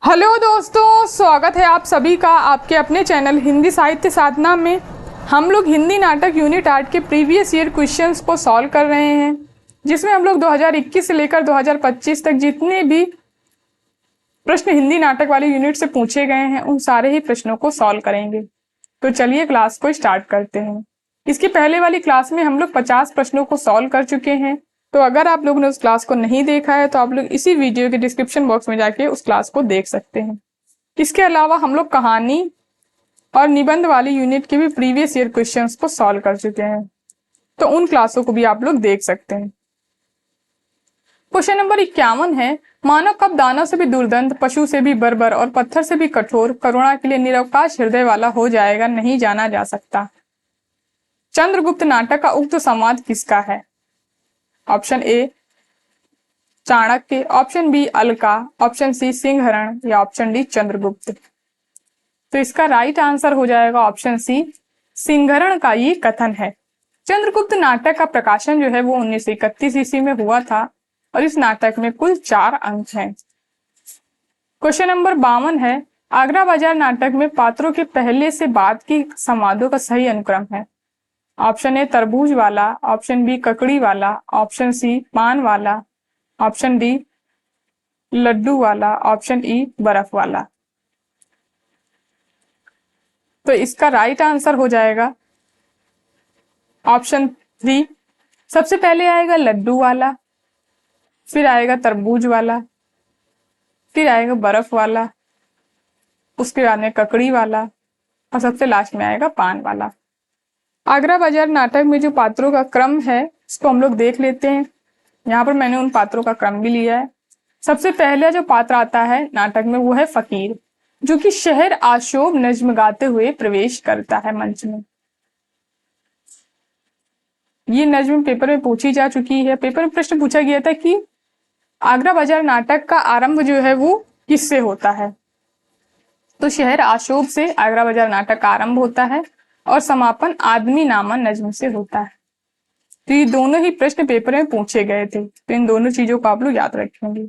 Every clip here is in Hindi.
हेलो दोस्तों, स्वागत है आप सभी का आपके अपने चैनल हिंदी साहित्य साधना में। हम लोग हिंदी नाटक यूनिट 8 के प्रीवियस ईयर क्वेश्चंस को सॉल्व कर रहे हैं, जिसमें हम लोग 2021 से लेकर 2025 तक जितने भी प्रश्न हिंदी नाटक वाले यूनिट से पूछे गए हैं उन सारे ही प्रश्नों को सॉल्व करेंगे। तो चलिए क्लास को स्टार्ट करते हैं। इसकी पहले वाली क्लास में हम लोग 50 प्रश्नों को सॉल्व कर चुके हैं। तो अगर आप लोगों ने उस क्लास को नहीं देखा है तो आप लोग इसी वीडियो के डिस्क्रिप्शन बॉक्स में जाके उस क्लास को देख सकते हैं। इसके अलावा हम लोग कहानी और निबंध वाली यूनिट के भी प्रीवियस ईयर क्वेश्चंस को सॉल्व कर चुके हैं, तो उन क्लासों को भी आप लोग देख सकते हैं। क्वेश्चन नंबर 51 है, मानव कब दानव से भी दुर्दंत, पशु से भी बर्बर और पत्थर से भी कठोर, करुणा के लिए निरवकाश हृदय वाला हो जाएगा, नहीं जाना जा सकता। चंद्रगुप्त नाटक का उक्त संवाद किसका है? Option A Chanakya, option B Alka, option C Sinharan या ऑप्शन डी चंद्रगुप्त। तो इसका राइट आंसर हो जाएगा ऑप्शन सी, सिंहरण का ये कथन है। चंद्रगुप्त नाटक का प्रकाशन जो है वो 1931 ईस्वी में हुआ था और इस नाटक में कुल 4 अंक हैं। क्वेश्चन नंबर 52 है, आगरा बाजार नाटक में पात्रों के पहले से बाद की संवादों का सही अनुक्रम है। ऑप्शन ए तरबूज वाला, ऑप्शन बी ककड़ी वाला, ऑप्शन सी पान वाला, ऑप्शन डी लड्डू वाला, ऑप्शन ई बर्फ वाला। तो इसका राइट आंसर हो जाएगा ऑप्शन 3। सबसे पहले आएगा लड्डू वाला, फिर आएगा तरबूज वाला, फिर आएगा बर्फ वाला, उसके बाद में ककड़ी वाला और सबसे लास्ट में आएगा पान वाला। आगरा बाजार नाटक में जो पात्रों का क्रम है इसको हम लोग देख लेते हैं। यहाँ पर मैंने उन पात्रों का क्रम भी लिया है। सबसे पहले जो पात्र आता है नाटक में वो है फकीर, जो कि शहर आशोभ नज्म गाते हुए प्रवेश करता है मंच में। ये नज्म पेपर में पूछी जा चुकी है। पेपर में प्रश्न पूछा गया था कि आगरा बाजार नाटक का आरंभ जो है वो किससे होता है। तो शहर आशोभ से आगरा बाजार नाटक का आरंभ होता है और समापन आदमी नामा नज्म से होता है। तो ये दोनों ही प्रश्न पेपर में पूछे गए थे, तो इन दोनों चीजों को आप लोग याद रखेंगे।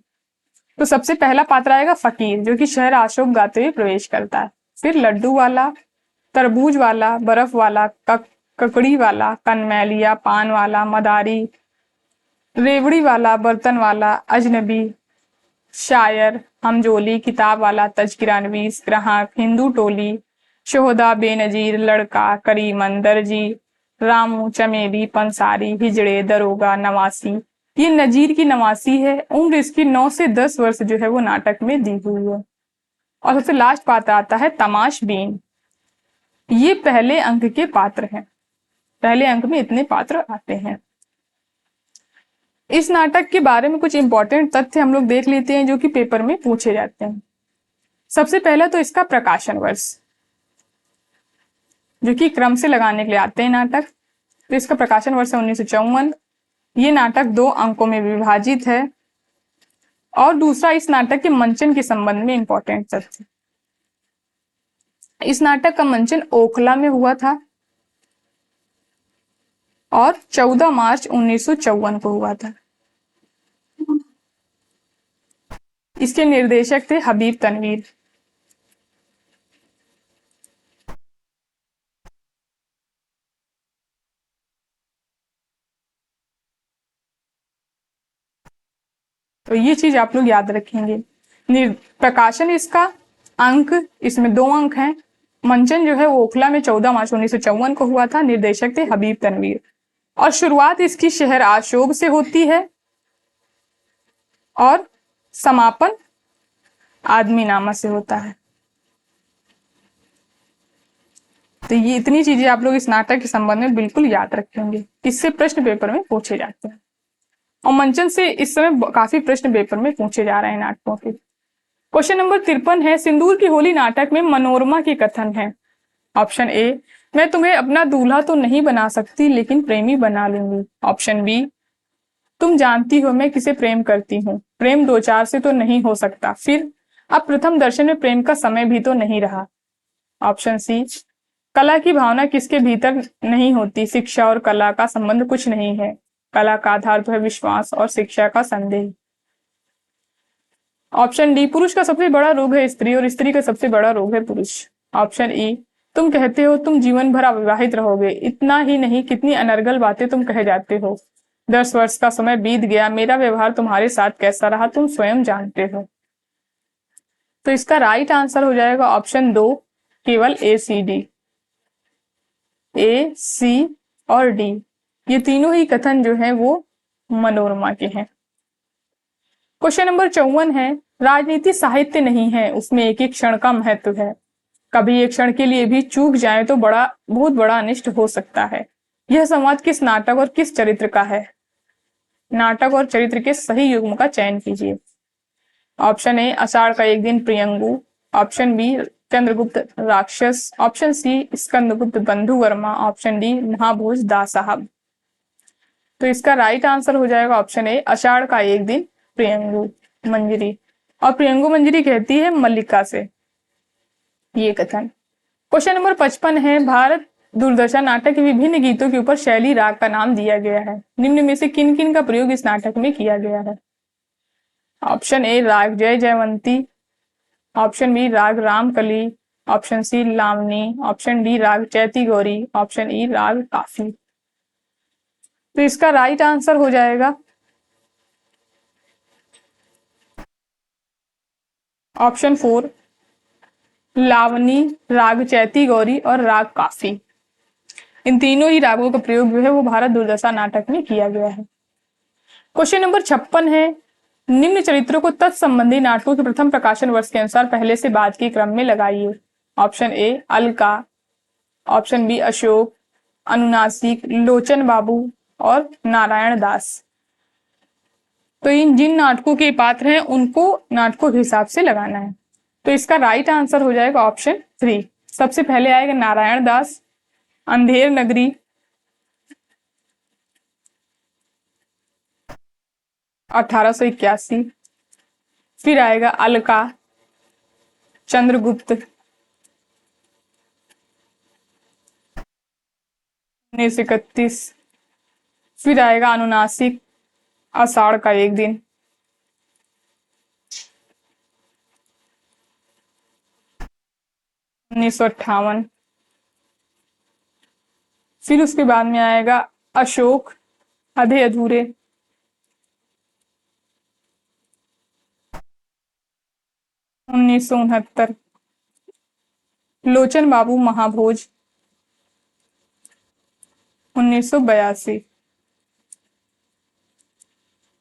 तो सबसे पहला पात्र आएगा फकीर, जो कि शहर आशोभ गाते हुए प्रवेश करता है। फिर लड्डू वाला, तरबूज वाला, बर्फ वाला, ककड़ी वाला, कनमैलिया, पान वाला, मदारी, रेवड़ी वाला, बर्तन वाला, अजनबी, शायर, हमजोली, किताब वाला, तजकिरानवीस, ग्राहक, हिंदू टोली, शोहदा, बेनजीर, लड़का, करीमन, दर्जी, रामू, चमेली, पंसारी, हिजड़े, दरोगा, नवासी। ये नजीर की नवासी है। उम्र इसकी 9 से 10 वर्ष जो है वो नाटक में दी हुई है। और सबसे लास्ट पात्र आता है तमाशबीन। ये पहले अंक के पात्र हैं। पहले अंक में इतने पात्र आते हैं। इस नाटक के बारे में कुछ इंपॉर्टेंट तथ्य हम लोग देख लेते हैं जो कि पेपर में पूछे जाते हैं। सबसे पहला तो इसका प्रकाशन वर्ष, जो कि क्रम से लगाने के लिए आते हैं नाटक। तो इसका प्रकाशन वर्ष है 1954। ये नाटक 2 अंकों में विभाजित है। और दूसरा, इस नाटक के मंचन के संबंध में इंपॉर्टेंट तथ्य, इस नाटक का मंचन ओखला में हुआ था और 14 मार्च 1954 को हुआ था। इसके निर्देशक थे हबीब तनवीर। तो ये चीज आप लोग याद रखेंगे। प्रकाशन इसका अंक, इसमें 2 अंक हैं। मंचन जो है वो ओखला में 14 मार्च 1954 को हुआ था। निर्देशक थे हबीब तनवीर। और शुरुआत इसकी शहर आशोभ से होती है और समापन आदमी नामा से होता है। तो ये इतनी चीजें आप लोग इस नाटक के संबंध में बिल्कुल याद रखेंगे। इससे प्रश्न पेपर में पूछे जाते हैं और मंचन से इस समय काफी प्रश्न पेपर में पूछे जा रहे हैं नाटकों के। क्वेश्चन नंबर 53 है, सिंदूर की होली नाटक में मनोरमा के कथन है। ऑप्शन ए, मैं तुम्हें अपना दूल्हा तो नहीं बना सकती लेकिन प्रेमी बना लूंगी। ऑप्शन बी, तुम जानती हो मैं किसे प्रेम करती हूँ, प्रेम 2-4 से तो नहीं हो सकता, फिर अब प्रथम दर्शन में प्रेम का समय भी तो नहीं रहा। ऑप्शन सी, कला की भावना किसके भीतर नहीं होती, शिक्षा और कला का संबंध कुछ नहीं है, कला का आधार तो है विश्वास और शिक्षा का संदेह। ऑप्शन डी, पुरुष का सबसे बड़ा रोग है स्त्री और स्त्री का सबसे बड़ा रोग है पुरुष। ऑप्शन ई, तुम कहते हो तुम जीवन भर अविवाहित रहोगे, इतना ही नहीं कितनी अनर्गल बातें तुम कहे जाते हो। 10 वर्ष का समय बीत गया, मेरा व्यवहार तुम्हारे साथ कैसा रहा तुम स्वयं जानते हो। तो इसका राइट आंसर हो जाएगा ऑप्शन 2, केवल ए सी डी। ए, सी और डी ये तीनों ही कथन जो है वो मनोरमा के हैं। क्वेश्चन नंबर 54 है, राजनीति साहित्य नहीं है, उसमें एक एक क्षण का महत्व है। कभी एक क्षण के लिए भी चूक जाए तो बहुत बड़ा अनिष्ट हो सकता है। यह संवाद किस नाटक और किस चरित्र का है? नाटक और चरित्र के सही युग्म का चयन कीजिए। ऑप्शन ए, आषाढ़ का एक दिन प्रियंगु। ऑप्शन बी, चंद्रगुप्त राक्षस। ऑप्शन सी, स्कंदगुप्त बंधु वर्मा। ऑप्शन डी, महाभोज दा साहब। तो इसका राइट आंसर हो जाएगा ऑप्शन ए, आषाढ़ का एक दिन प्रियंगु मंजरी। और प्रियंगु मंजरी कहती है मल्लिका से ये कथन। क्वेश्चन नंबर 55 है, भारत दूरदर्शन नाटक के विभिन्न गीतों के ऊपर शैली राग का नाम दिया गया है, निम्न में से किन किन का प्रयोग इस नाटक में किया गया है? ऑप्शन ए, राग जय जयवंती। ऑप्शन बी, राग Ramkali. Option C, Lavani. Option D, राग चैती गौरी। ऑप्शन ई, राग काफी। तो इसका राइट आंसर हो जाएगा ऑप्शन 4, लावनी, राग चैती गौरी और राग काफी। इन तीनों ही रागों का प्रयोग जो है वो भारत दुर्दशा नाटक में किया गया है। क्वेश्चन नंबर 56 है, निम्न चरित्रों को तत्संबंधी नाटकों के प्रथम प्रकाशन वर्ष के अनुसार पहले से बाद के क्रम में लगाइए। Option A, Alka. Option B, Ashok, अनुनासिक, लोचन बाबू और नारायण दास। तो इन जिन नाटकों के पात्र हैं उनको नाटकों के हिसाब से लगाना है। तो इसका राइट आंसर हो जाएगा ऑप्शन 3। सबसे पहले आएगा नारायण दास, अंधेर नगरी, 1881। फिर आएगा अलका, चंद्रगुप्त, 1931। फिर आएगा अनुनासिक, आषाढ़ का एक दिन, 1958। फिर उसके बाद में आएगा अशोक, आधे अधूरे, 1969। लोचन बाबू, महाभोज, 1982।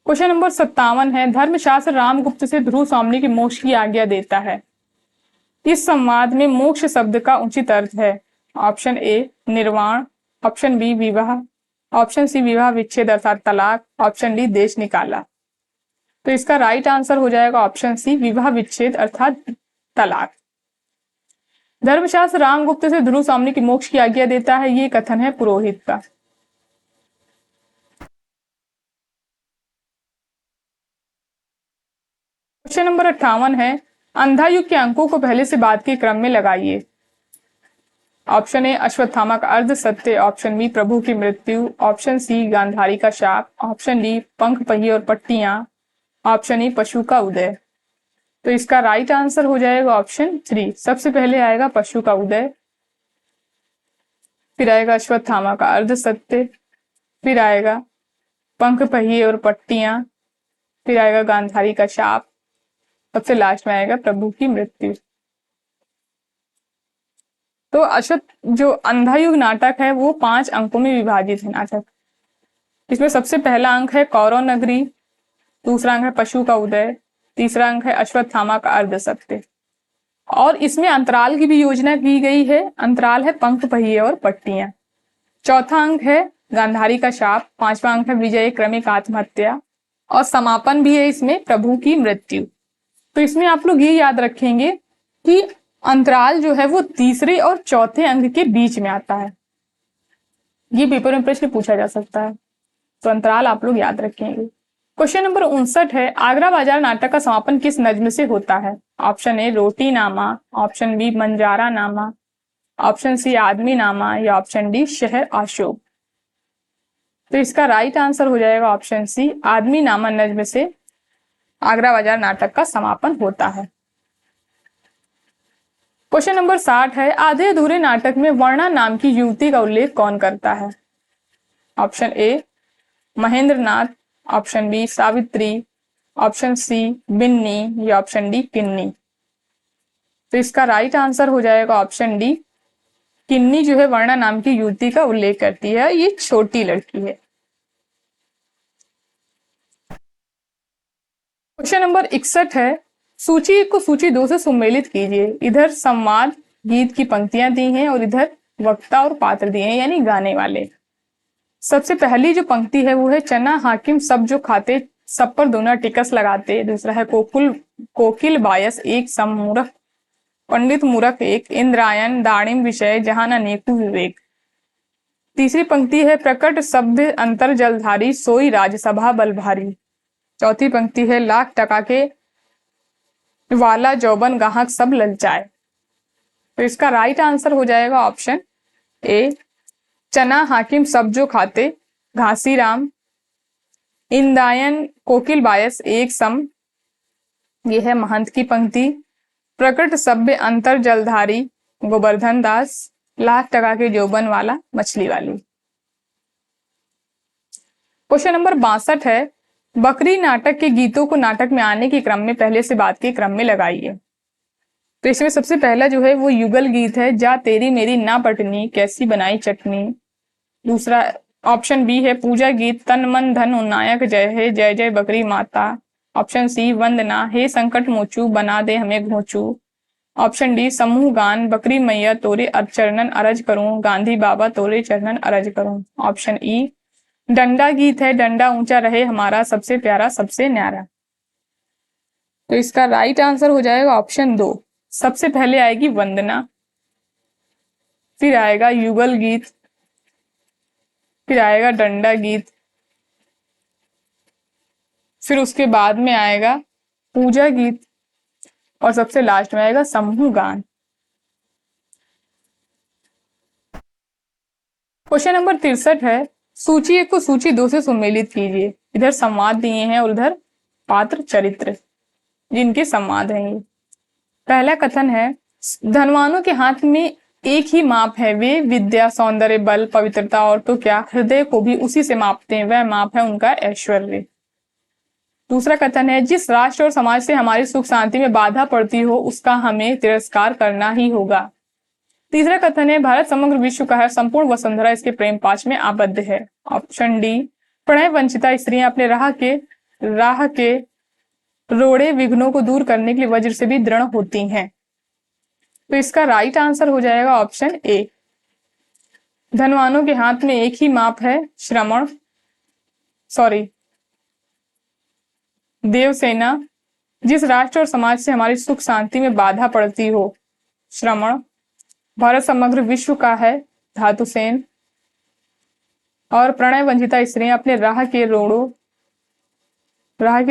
क्वेश्चन नंबर 57 है, धर्मशास्त्र रामगुप्त से ध्रुव स्वामी के मोक्ष की आज्ञा देता है। इस संवाद में मोक्ष शब्द का उचित अर्थ है। ऑप्शन ए, निर्वाण। ऑप्शन बी, विवाह। ऑप्शन सी, विवाह विच्छेद अर्थात तलाक। ऑप्शन डी, देश निकाला। तो इसका राइट आंसर हो जाएगा ऑप्शन सी, विवाह विच्छेद अर्थात तलाक। धर्मशास्त्र रामगुप्त से ध्रुव स्वामी की मोक्ष की आज्ञा देता है, ये कथन है पुरोहित का। क्वेश्चन नंबर 58 है, अंधा युग के अंकों को पहले से बाद के क्रम में लगाइए। ऑप्शन ए, अश्वत्थामा का अर्ध सत्य। ऑप्शन बी, प्रभु की मृत्यु। ऑप्शन सी, गांधारी का शाप। ऑप्शन डी, पंख पहिए और पट्टियां। ऑप्शन ई, पशु का उदय। तो इसका राइट आंसर हो जाएगा ऑप्शन 3। सबसे पहले आएगा पशु का उदय, फिर आएगा अश्वत्थामा का अर्ध सत्य, फिर आएगा पंख पहिए और पट्टियां, फिर आएगा गांधारी का शाप, सबसे लास्ट में आएगा प्रभु की मृत्यु। तो जो अंधा युग नाटक है वो 5 अंकों में विभाजित है नाटक। इसमें सबसे पहला अंक है कौरव नगरी, दूसरा अंक है पशु का उदय, तीसरा अंक है अश्वत्थामा का अर्ध सत्य, और इसमें अंतराल की भी योजना की गई है। अंतराल है पंख पहिए और पट्टियां। चौथा अंक है गांधारी का शाप, पांचवा अंक है विजय क्रमिक आत्महत्या, और समापन भी है इसमें प्रभु की मृत्यु। तो इसमें आप लोग ये याद रखेंगे कि अंतराल जो है वो तीसरे और चौथे अंक के बीच में आता है। ये पेपर में प्रश्न पूछा जा सकता है, तो अंतराल आप लोग याद रखेंगे। क्वेश्चन नंबर 59 है, आगरा बाजार नाटक का समापन किस नज्म से होता है? ऑप्शन ए, रोटी नामा। ऑप्शन बी, मंजारा नामा। ऑप्शन सी, आदमी नामा, या ऑप्शन डी, शहर आशोक। तो इसका राइट आंसर हो जाएगा ऑप्शन सी, आदमी नामा नज्म से आगरा बाजार नाटक का समापन होता है। क्वेश्चन नंबर 60 है, आधे अधूरे नाटक में वर्णा नाम की युवती का उल्लेख कौन करता है? Option A Mahendra Nath, option B Savitri, option C Binni या ऑप्शन डी किन्नी। तो इसका राइट आंसर हो जाएगा ऑप्शन डी, किन्नी जो है वर्णा नाम की युवती का उल्लेख करती है, ये छोटी लड़की है। क्वेश्चन नंबर 61 है, सूची को सूची 2 से सम्मिलित कीजिए। इधर संवाद गीत की पंक्तियां दी हैं और इधर वक्ता और पात्र दिए हैं, यानी गाने वाले। सबसे पहली जो पंक्ति है वो है, चना हाकिम सब जो खाते, सब पर दोना टिकस लगाते। दूसरा है, कोकिल बायस एक सम मूरख, पंडित मूरख एक, इंद्रायण दाड़िम विषय जहान अनेकु विवेक। तीसरी पंक्ति है, प्रकट सभ्य अंतर जलधारी सोई राजसभा बल भारी। चौथी पंक्ति है, लाख टका के वाला जौबन गाहक सब ललचाए। तो इसका राइट आंसर हो जाएगा ऑप्शन ए, चना हाकिम सब जो खाते, घासीराम, इंदायन कोकिल बायस एक सम, ये है महंत की पंक्ति, प्रकट सभ्य अंतर जलधारी गोवर्धन दास, लाख टका के जौबन वाला मछली वाली। क्वेश्चन नंबर 62 है, बकरी नाटक के गीतों को नाटक में आने के क्रम में पहले से बाद के क्रम में लगाइए। तो इसमें सबसे पहला जो है वो युगल गीत है, जा तेरी मेरी ना पटनी कैसी बनाई चटनी। दूसरा ऑप्शन बी है, पूजा गीत तन मन धन उन्नायक जय है जय जय बकरी माता। ऑप्शन सी, वंदना हे संकट मोचू बना दे हमें घोचू। ऑप्शन डी, समूह गान बकरी मैया तोरे चरणन अरज करूं, गांधी बाबा तोरे चरणन अरज करूं। ऑप्शन ई, डंडा गीत है, डंडा ऊंचा रहे हमारा सबसे प्यारा सबसे न्यारा। तो इसका राइट आंसर हो जाएगा ऑप्शन 2, सबसे पहले आएगी वंदना, फिर आएगा युगल गीत, फिर आएगा डंडा गीत, फिर उसके बाद में आएगा पूजा गीत और सबसे लास्ट में आएगा समूह गान। क्वेश्चन नंबर 63 है, सूची 1 को सूची 2 से सम्मिलित कीजिए। इधर संवाद दिए हैं और उधर पात्र चरित्र जिनके संवाद हैं। ये पहला कथन है, धनवानों के हाथ में एक ही माप है, वे विद्या सौंदर्य बल पवित्रता और तो क्या हृदय को भी उसी से मापते हैं, वह माप है उनका ऐश्वर्य। दूसरा कथन है, जिस राष्ट्र और समाज से हमारी सुख शांति में बाधा पड़ती हो उसका हमें तिरस्कार करना ही होगा। तीसरा कथन है, भारत समग्र विश्व का है, संपूर्ण वसुंधरा इसके प्रेम पाश में आबद्ध है। ऑप्शन डी, प्रणय वंचिता स्त्रियां अपने राह के रोड़े विघ्नों को दूर करने के लिए वज्र से भी दृढ़ होती हैं। तो इसका राइट आंसर हो जाएगा ऑप्शन ए, धनवानों के हाथ में एक ही माप है, देवसेना, जिस राष्ट्र और समाज से हमारी सुख शांति में बाधा पड़ती हो, श्रमण, भारत समग्र विश्व का है, धातुसेन, और प्रणय वंचिता स्त्रियां अपने राह के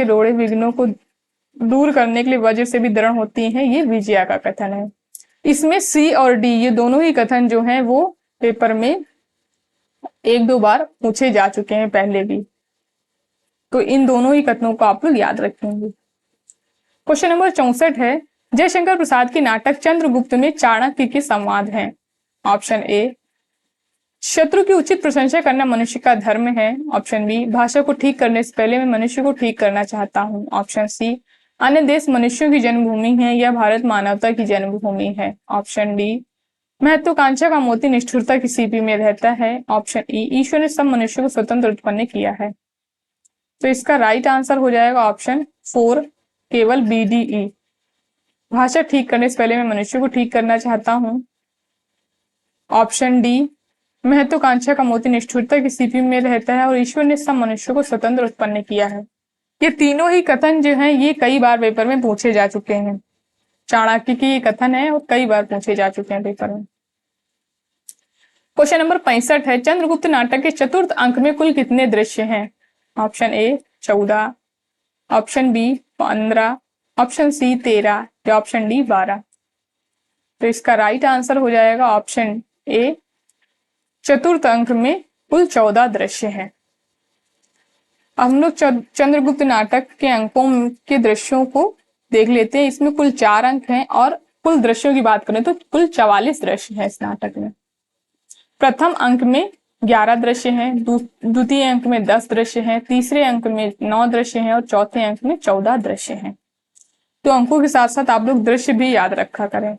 रोड़े विघ्नों को दूर करने के लिए वज्र से भी दृढ़ होती हैं, ये विजया का कथन है। इसमें सी और डी ये दोनों ही कथन जो हैं वो पेपर में 1-2 बार पूछे जा चुके हैं पहले भी, तो इन दोनों ही कथनों को आप लोग याद रखेंगे। क्वेश्चन नंबर 64 है, जयशंकर प्रसाद के नाटक चंद्रगुप्त में चाणक्य के संवाद हैं। ऑप्शन ए, शत्रु की उचित प्रशंसा करना मनुष्य का धर्म है। ऑप्शन बी, भाषा को ठीक करने से पहले मैं मनुष्य को ठीक करना चाहता हूँ। ऑप्शन सी, अन्य देश मनुष्यों की जन्मभूमि है या भारत मानवता की जन्मभूमि है। ऑप्शन डी, महत्वाकांक्षा का मोती निष्ठुरता की सीपी में रहता है। ऑप्शन ई, ईश्वर ने सब मनुष्यों को स्वतंत्र उत्पन्न किया है। तो इसका राइट आंसर हो जाएगा ऑप्शन 4, केवल बी डी ई, भाषा ठीक करने से पहले मैं मनुष्य को ठीक करना चाहता हूं। ऑप्शन डी, महत्वाकांक्षा का मोती निष्ठुरता की सीपी में रहता है और ईश्वर ने सब मनुष्यों को स्वतंत्र उत्पन्न किया है। ये तीनों ही कथन जो हैं ये कई बार पेपर में पूछे जा चुके हैं। चाणक्य की ये कथन है और कई बार पूछे जा चुके हैं पेपर में। क्वेश्चन नंबर 65 है, चंद्रगुप्त नाटक के चतुर्थ अंक में कुल कितने दृश्य हैं? Option A 14, option B 15, option C 13 या ऑप्शन डी 12। तो इसका राइट आंसर हो जाएगा ऑप्शन ए, चतुर्थ अंक में कुल 14 दृश्य हैं। हम लोग चंद्रगुप्त नाटक के अंकों के दृश्यों को देख लेते हैं। इसमें कुल 4 अंक हैं और कुल दृश्यों की बात करें तो कुल 44 दृश्य हैं इस नाटक में। प्रथम अंक में 11 दृश्य हैं, द्वितीय अंक में 10 दृश्य हैं, तीसरे अंक में 9 दृश्य हैं और चौथे अंक में 14 दृश्य हैं। तो अंकों के साथ साथ आप लोग दृश्य भी याद रखा करें।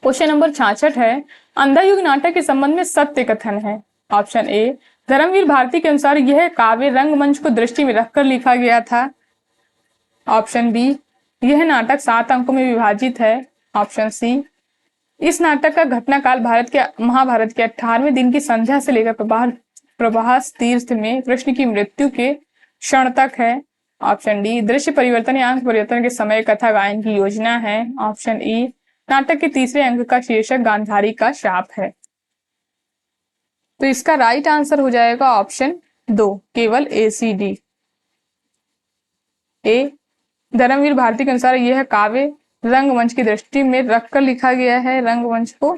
क्वेश्चन नंबर 66 है, अंधा युग नाटक के संबंध में सत्य कथन है। ऑप्शन ए, धर्मवीर भारती के अनुसार यह काव्य रंगमंच को दृष्टि में रखकर लिखा गया था। ऑप्शन बी, यह नाटक 7 अंकों में विभाजित है। ऑप्शन सी, इस नाटक का घटनाकाल महाभारत के 18वें दिन की संध्या से लेकर प्रभास तीर्थ में कृष्ण की मृत्यु के क्षण तक है। ऑप्शन डी, दृश्य परिवर्तन या अंक परिवर्तन के समय कथा गायन की योजना है। ऑप्शन ई, नाटक के तीसरे अंक का शीर्षक गांधारी का शाप है। तो इसका राइट आंसर हो जाएगा ऑप्शन 2, केवल ए सी डी। ए, धर्मवीर भारती के अनुसार यह काव्य रंगमंच की दृष्टि में रखकर लिखा गया है, रंगमंच को।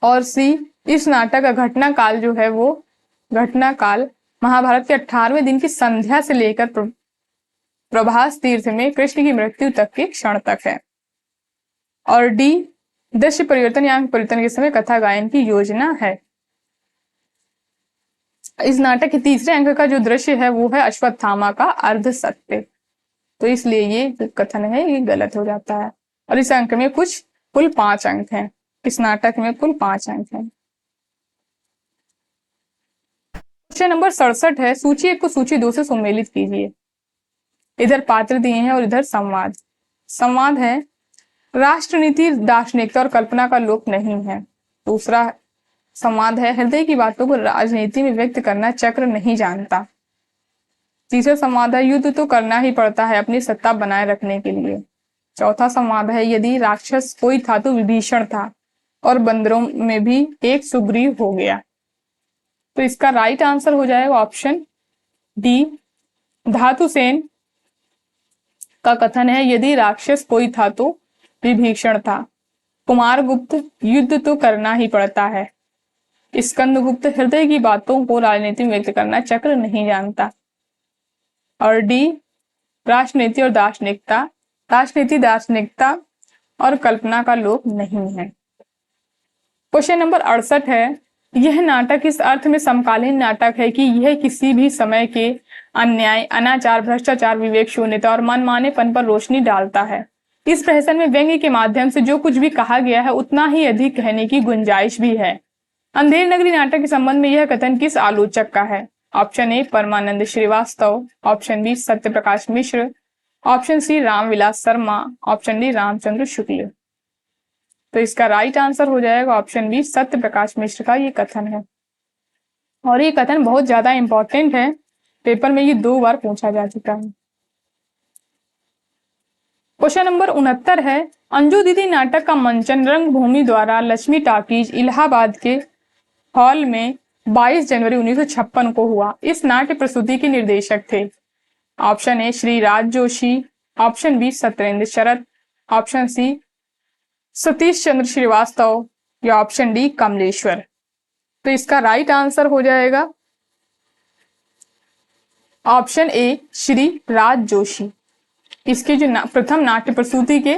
और सी, इस नाटक का घटना काल जो है वो घटना काल महाभारत के 18वें दिन की संध्या से लेकर प्रभास तीर्थ में कृष्ण की मृत्यु तक के क्षण तक है। और डी, दृश्य परिवर्तन या अंक परिवर्तन के समय कथा गायन की योजना है। इस नाटक के तीसरे अंक का जो दृश्य है वो है अश्वत्थामा का अर्ध सत्य। तो इसलिए ये जो कथन है ये गलत हो जाता है। और इस अंक में कुल 5 अंक हैं। इस नाटक में कुल 5 अंक हैं। क्वेश्चन नंबर 67 है, सूची 1 को सूची 2 से सम्मिलित कीजिए। इधर पात्र दिए हैं और इधर संवाद है, राष्ट्रनीति दार्शनिकता और कल्पना का लोक नहीं है। दूसरा संवाद है, हृदय की बातों को राजनीति में व्यक्त करना चक्र नहीं जानता। तीसरा संवाद है, युद्ध तो करना ही पड़ता है अपनी सत्ता बनाए रखने के लिए। चौथा संवाद है, यदि राक्षस कोई था तो विभीषण था और बंदरों में भी एक सुग्रीव हो गया। तो इसका राइट आंसर हो जाएगा ऑप्शन डी, धातुसेन का कथन है, यदि राक्षस कोई था तो विभीषण था। कुमारगुप्त, युद्ध तो करना ही पड़ता है। स्कंदगुप्त, हृदय की बातों को राजनीति में व्यक्त करना चक्र नहीं जानता। और डी, राजनीति दार्शनिकता और कल्पना का लोक नहीं है। क्वेश्चन नंबर 68 है, यह नाटक इस अर्थ में समकालीन नाटक है कि यह किसी भी समय के अन्याय, अनाचार, भ्रष्टाचार, विवेक शून्यता और मनमानेपन पर रोशनी डालता है। इस प्रहसन में व्यंग्य के माध्यम से जो कुछ भी कहा गया है उतना ही अधिक कहने की गुंजाइश भी है। अंधेर नगरी नाटक के संबंध में यह कथन किस आलोचक का है? Option A, Parmanand Shrivastava. Option B, Satya Prakash Mishra. Option C, Ramvilas Sharma. Option D, Ramchandra Shukla. तो इसका राइट आंसर हो जाएगा ऑप्शन बी, सत्य प्रकाश मिश्र का ये कथन है। और ये कथन बहुत ज्यादा इंपॉर्टेंट है, पेपर में ये 2 बार पूछा जा चुका है। क्वेश्चन नंबर 69 है, अंजू दीदी नाटक का मंचन रंगभूमि द्वारा लक्ष्मी टॉकीज इलाहाबाद के हॉल में 22 जनवरी 1956 को हुआ। इस नाट्य प्रस्तुति के निर्देशक थे। Option A, Shri Raj Joshi. Option B, Satyendra Sharat. Option C, Satish Chandra Shrivastava. या ऑप्शन डी, कमलेश्वर। तो इसका राइट आंसर हो जाएगा ऑप्शन ए, श्री राज जोशी। इसके जो प्रथम नाट्य प्रस्तुति के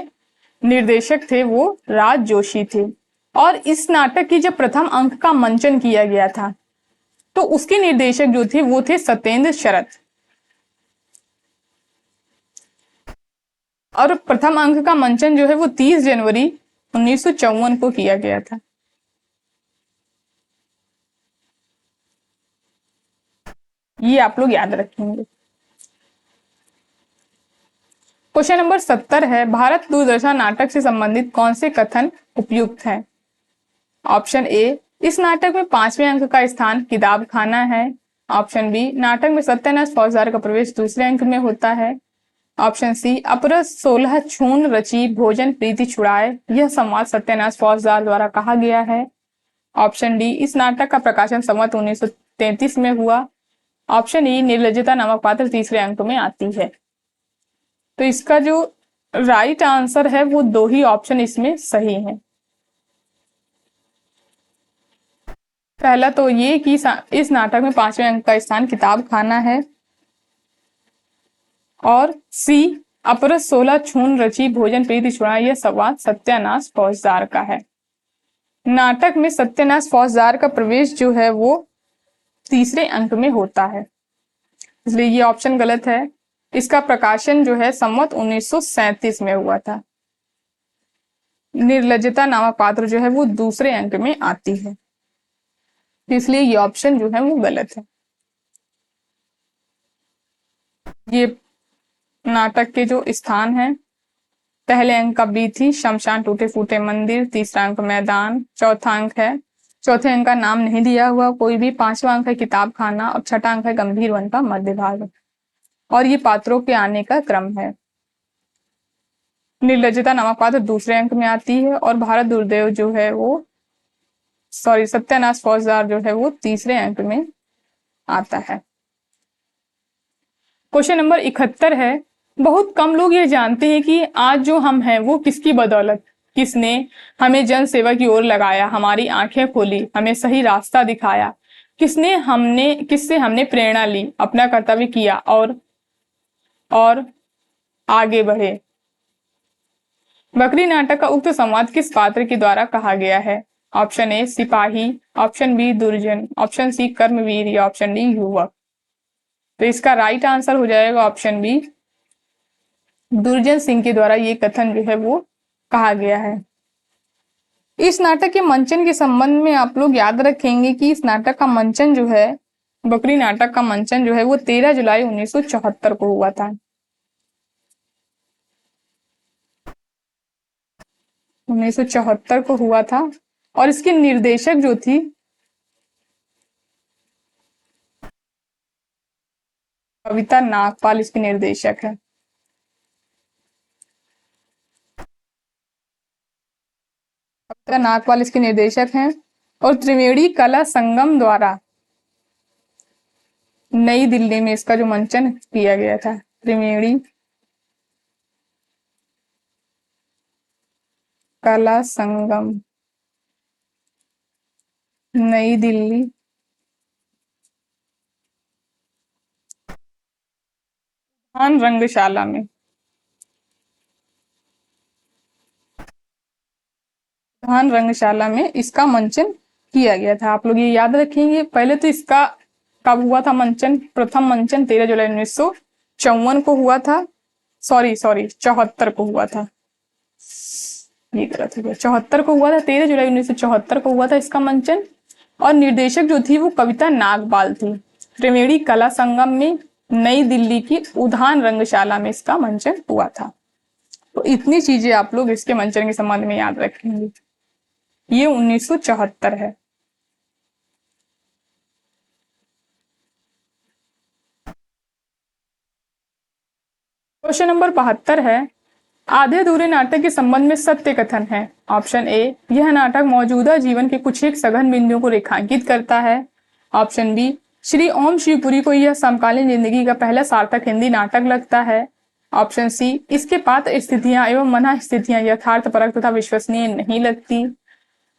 निर्देशक थे वो राज जोशी थे। और इस नाटक की जब प्रथम अंक का मंचन किया गया था तो उसके निर्देशक जो थे वो थे सत्येंद्र शरत। और प्रथम अंक का मंचन जो है वो 30 जनवरी 1954 को किया गया था। ये आप लोग याद रखेंगे। क्वेश्चन नंबर 70 है, भारत दूरदर्शन नाटक से संबंधित कौन से कथन उपयुक्त हैं? ऑप्शन ए, इस नाटक में 5वें अंक का स्थान किताब खाना है। ऑप्शन बी, नाटक में सत्यानाश फौजदार का प्रवेश दूसरे अंक में होता है। ऑप्शन सी, अपरस 16 छून रची भोजन प्रीति छुड़ाए, यह संवाद सत्यानाश फौजदार द्वारा कहा गया है। ऑप्शन डी, इस नाटक का प्रकाशन संवत 1933 में हुआ। ऑप्शन ई, निर्लज्जता नामक पात्र तीसरे अंक में आती है। तो इसका जो राइट आंसर है वो 2 ही ऑप्शन इसमें सही है। पहला तो ये कि इस नाटक में 5वें अंक का स्थान किताब खाना है, और सी अपरस 16 छून रची भोजन प्रीति छुड़ा, यह संवाद सत्यानाश फौजदार का है। नाटक में सत्यानाश फौजदार का प्रवेश जो है वो तीसरे अंक में होता है, इसलिए ये ऑप्शन गलत है। इसका प्रकाशन जो है संवत 1937 में हुआ था। निर्लज्जता नामक पात्र जो है वो दूसरे अंक में आती है, इसलिए ये ऑप्शन जो है वो गलत है। ये नाटक के जो स्थान है, पहले अंक का बी थी शमशान टूटे फूटे मंदिर, तीसरा अंक मैदान, चौथा अंक है, चौथे अंक का नाम नहीं दिया हुआ कोई भी, पांचवा अंक है किताब खाना, और छठा अंक है गंभीर वन का मध्य भाग, और ये पात्रों के आने का क्रम है। निर्लज्जता नामक पात्र दूसरे अंक में आती है, और भारत दुर्देव जो है वो सत्यानाश फौजदार जो है वो तीसरे अंक में आता है। क्वेश्चन नंबर 71 है, बहुत कम लोग ये जानते हैं कि आज जो हम हैं वो किसकी बदौलत, किसने हमें जन सेवा की ओर लगाया, हमारी आंखें खोली, हमें सही रास्ता दिखाया, किससे हमने प्रेरणा ली, अपना कर्तव्य किया और आगे बढ़े। बकरी नाटक का उक्त संवाद किस पात्र के द्वारा कहा गया है? ऑप्शन ए सिपाही, ऑप्शन बी दुर्जन, ऑप्शन सी कर्मवीर, या ऑप्शन डी युवक। तो इसका राइट आंसर हो जाएगा ऑप्शन बी, दुर्जन सिंह के द्वारा ये कथन जो है वो कहा गया है। इस नाटक के मंचन के संबंध में आप लोग याद रखेंगे कि इस नाटक का मंचन जो है, बकरी नाटक का मंचन जो है वो 13 जुलाई 1974 को हुआ था। 1974 को हुआ था, और इसकी निर्देशक जो थी कविता नागपाल, इसकी निर्देशक है। कविता नागपाल इसके निर्देशक हैं, और त्रिवेणी कला संगम द्वारा नई दिल्ली में इसका जो मंचन किया गया था, त्रिवेणी कला संगम नई दिल्ली, उद्यान रंगशाला में, उद्यान रंगशाला में इसका मंचन किया गया था। आप लोग ये याद रखेंगे। पहले तो इसका कब हुआ था मंचन? प्रथम मंचन 13 जुलाई 1954 को हुआ था, सॉरी 74 को हुआ था, ये गलत हो गया, 74 को हुआ था, 13 जुलाई 1974 को हुआ था इसका मंचन। और निर्देशक जो थी वो कविता नागपाल थी। त्रिवेणी कला संगम में नई दिल्ली की उद्यान रंगशाला में इसका मंचन हुआ था। तो इतनी चीजें आप लोग इसके मंचन के संबंध में याद रखेंगे। ये 1974 है। क्वेश्चन नंबर 72 है, आधे अधूरे नाटक के संबंध में सत्य कथन है। ऑप्शन ए, यह नाटक मौजूदा जीवन के कुछ एक सघन बिंदुओं को रेखांकित करता है। ऑप्शन बी, श्री ओम शिवपुरी को यह समकालीन जिंदगी का पहला सार्थक हिंदी नाटक लगता है। ऑप्शन सी, इसके पात्र स्थितियां एवं मना स्थितियां यथार्थपरक तथा विश्वसनीय नहीं लगती।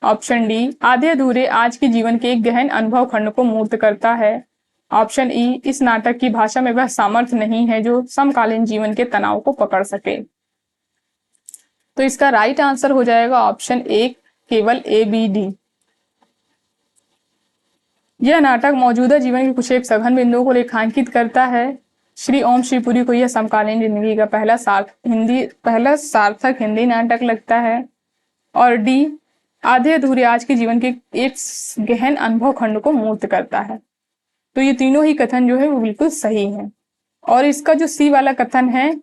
ऑप्शन डी, आधे अधूरे आज के जीवन के एक गहन अनुभव खंड को मूर्त करता है। ऑप्शन ई, इस नाटक की भाषा में वह सामर्थ्य नहीं है जो समकालीन जीवन के तनाव को पकड़ सके। तो इसका राइट आंसर हो जाएगा ऑप्शन ए, केवल ए बी डी। यह नाटक मौजूदा जीवन के कुछ एक सघन बिंदुओं को रेखांकित करता है। श्री ओम शिवपुरी को यह समकालीन जिंदगी का पहला सार्थक हिंदी नाटक लगता है। और डी, आधे अधूरे आज के जीवन के एक गहन अनुभव खंड को मूर्त करता है। तो ये तीनों ही कथन जो है वो बिल्कुल सही है। और इसका जो सी वाला कथन है,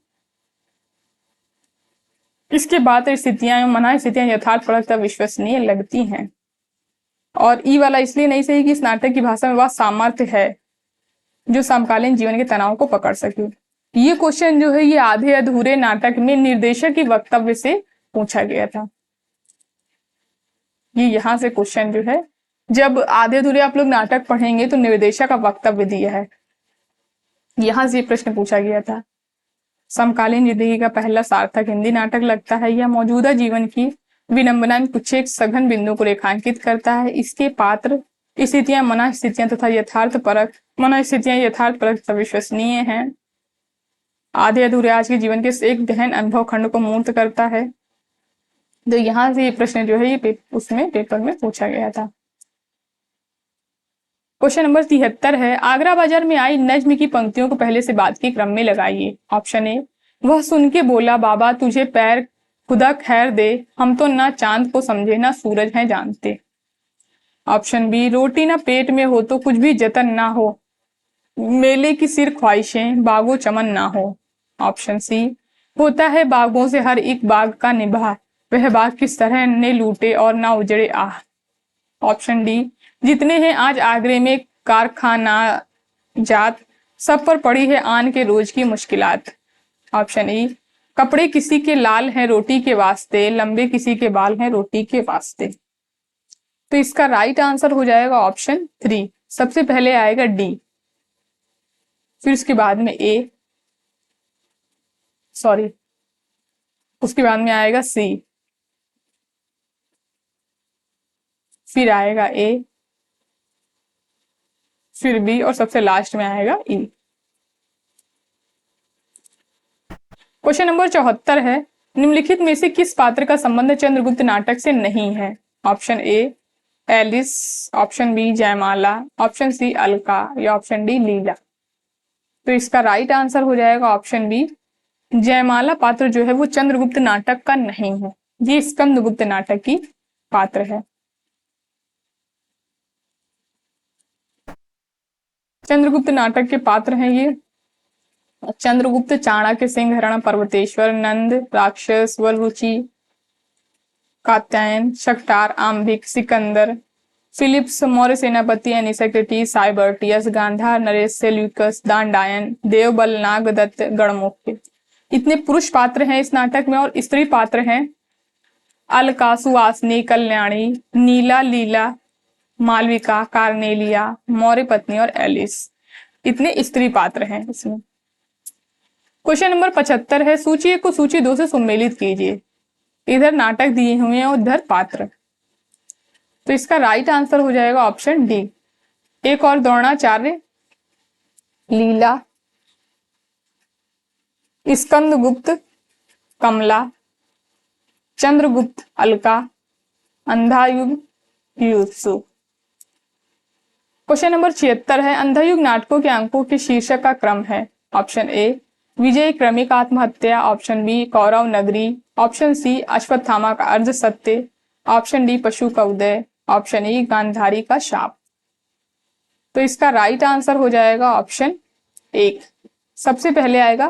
इसके बाद स्थितियां एवं मना स्थितियां यथार्थपरक विश्वसनीय लगती हैं। और ई वाला इसलिए नहीं सही कि इस नाटक की भाषा में वह सामर्थ्य है जो समकालीन जीवन के तनाव को पकड़ सके। ये क्वेश्चन जो है ये आधे अधूरे नाटक में निर्देशक के वक्तव्य से पूछा गया था। ये यहाँ से क्वेश्चन जो है, जब आधे अधूरे आप लोग नाटक पढ़ेंगे तो निर्देशक का वक्तव्य दिया है, यहां से प्रश्न पूछा गया था। समकालीन जिंदगी का पहला सार्थक हिंदी नाटक लगता है। यह मौजूदा जीवन की विडंबना में कुछ एक सघन बिंदु को रेखांकित करता है। इसके पात्र स्थितियां मना स्थितियां तथा यथार्थ परक। मना स्थितियां यथार्थ परक तथा विश्वसनीय हैं। आधे अधूरे आज के जीवन के एक गहन अनुभव खंड को मूर्त करता है। तो यहाँ से ये प्रश्न जो है ये उसमें पेपर में पूछा गया था। क्वेश्चन नंबर 73 है, आगरा बाजार में आई नज्म की पंक्तियों को पहले से बाद के क्रम में लगाइए। ऑप्शन ए, वह सुन के बोला बाबा तुझे पैर खुदा खैर दे, हम तो ना चांद को समझे ना सूरज हैं जानते। ऑप्शन बी, रोटी ना पेट में हो तो कुछ भी जतन ना हो, मेले की सिर ख्वाहिशें बागो चमन ना हो। ऑप्शन सी, होता है बागों से हर एक बाग का निभा, वह बाग किस तरह ने लूटे और ना उजड़े आह। ऑप्शन डी, जितने हैं आज आगरे में कारखाना जात, सब पर पड़ी है आन के रोज की मुश्किलात। ऑप्शन ई, कपड़े किसी के लाल हैं रोटी के वास्ते, लंबे किसी के बाल हैं रोटी के वास्ते। तो इसका राइट आंसर हो जाएगा ऑप्शन 3। सबसे पहले आएगा डी, फिर उसके बाद में ए, सॉरी उसके बाद में आएगा सी, फिर आएगा ए, फिर बी और सबसे लास्ट में आएगा ई। क्वेश्चन नंबर 74 है, निम्नलिखित में से किस पात्र का संबंध चंद्रगुप्त नाटक से नहीं है। Option A Alice, option B Jaimala, option C Alka या ऑप्शन डी लीला। तो इसका राइट आंसर हो जाएगा ऑप्शन बी, जयमाला पात्र जो है वो चंद्रगुप्त नाटक का नहीं है, ये स्कंदगुप्त नाटक की पात्र है। चंद्रगुप्त नाटक के पात्र हैं ये चंद्रगुप्त, चाणक्य, सिंह, हरण, पर्वतेश्वर, नंद, राक्षस, वररुचि, कात्यायन, शक्टार, आम्बिक, सिकंदर, फिलिप्स, मौर्य सेनापति, एनिसेक्रेटिस, साइबर्टियस, गांधार, नरेश, सेल्यूकस, दांडायन, देवबल, नागदत्त, गणमुख्य। इतने पुरुष पात्र हैं इस नाटक में और स्त्री पात्र हैं अलका, सुवासनी, कल्याणी, नीला, लीला, मालविका, कार्नेलिया, मौर्य पत्नी और एलिस। इतने स्त्री पात्र हैं इसमें। क्वेश्चन नंबर 75 है, सूची 1 को सूची 2 से सम्मिलित कीजिए। इधर नाटक दिए हुए हैं और इधर पात्र। तो इसका राइट आंसर हो जाएगा ऑप्शन डी, एक और द्रोणाचार्य, लीला, स्कंदगुप्त, कमला, चंद्रगुप्त, अलका, अंधायुग, युत्सु। क्वेश्चन नंबर 76 है, अंधायुग नाटकों के अंकों के शीर्षक का क्रम है। ऑप्शन ए विजय क्रमिक आत्महत्या, ऑप्शन बी कौरव नगरी, ऑप्शन सी अश्वत्थामा का अर्ध सत्य, ऑप्शन डी पशु का उदय, ऑप्शन ई गांधारी का शाप। तो इसका राइट आंसर हो जाएगा ऑप्शन 1। सबसे पहले आएगा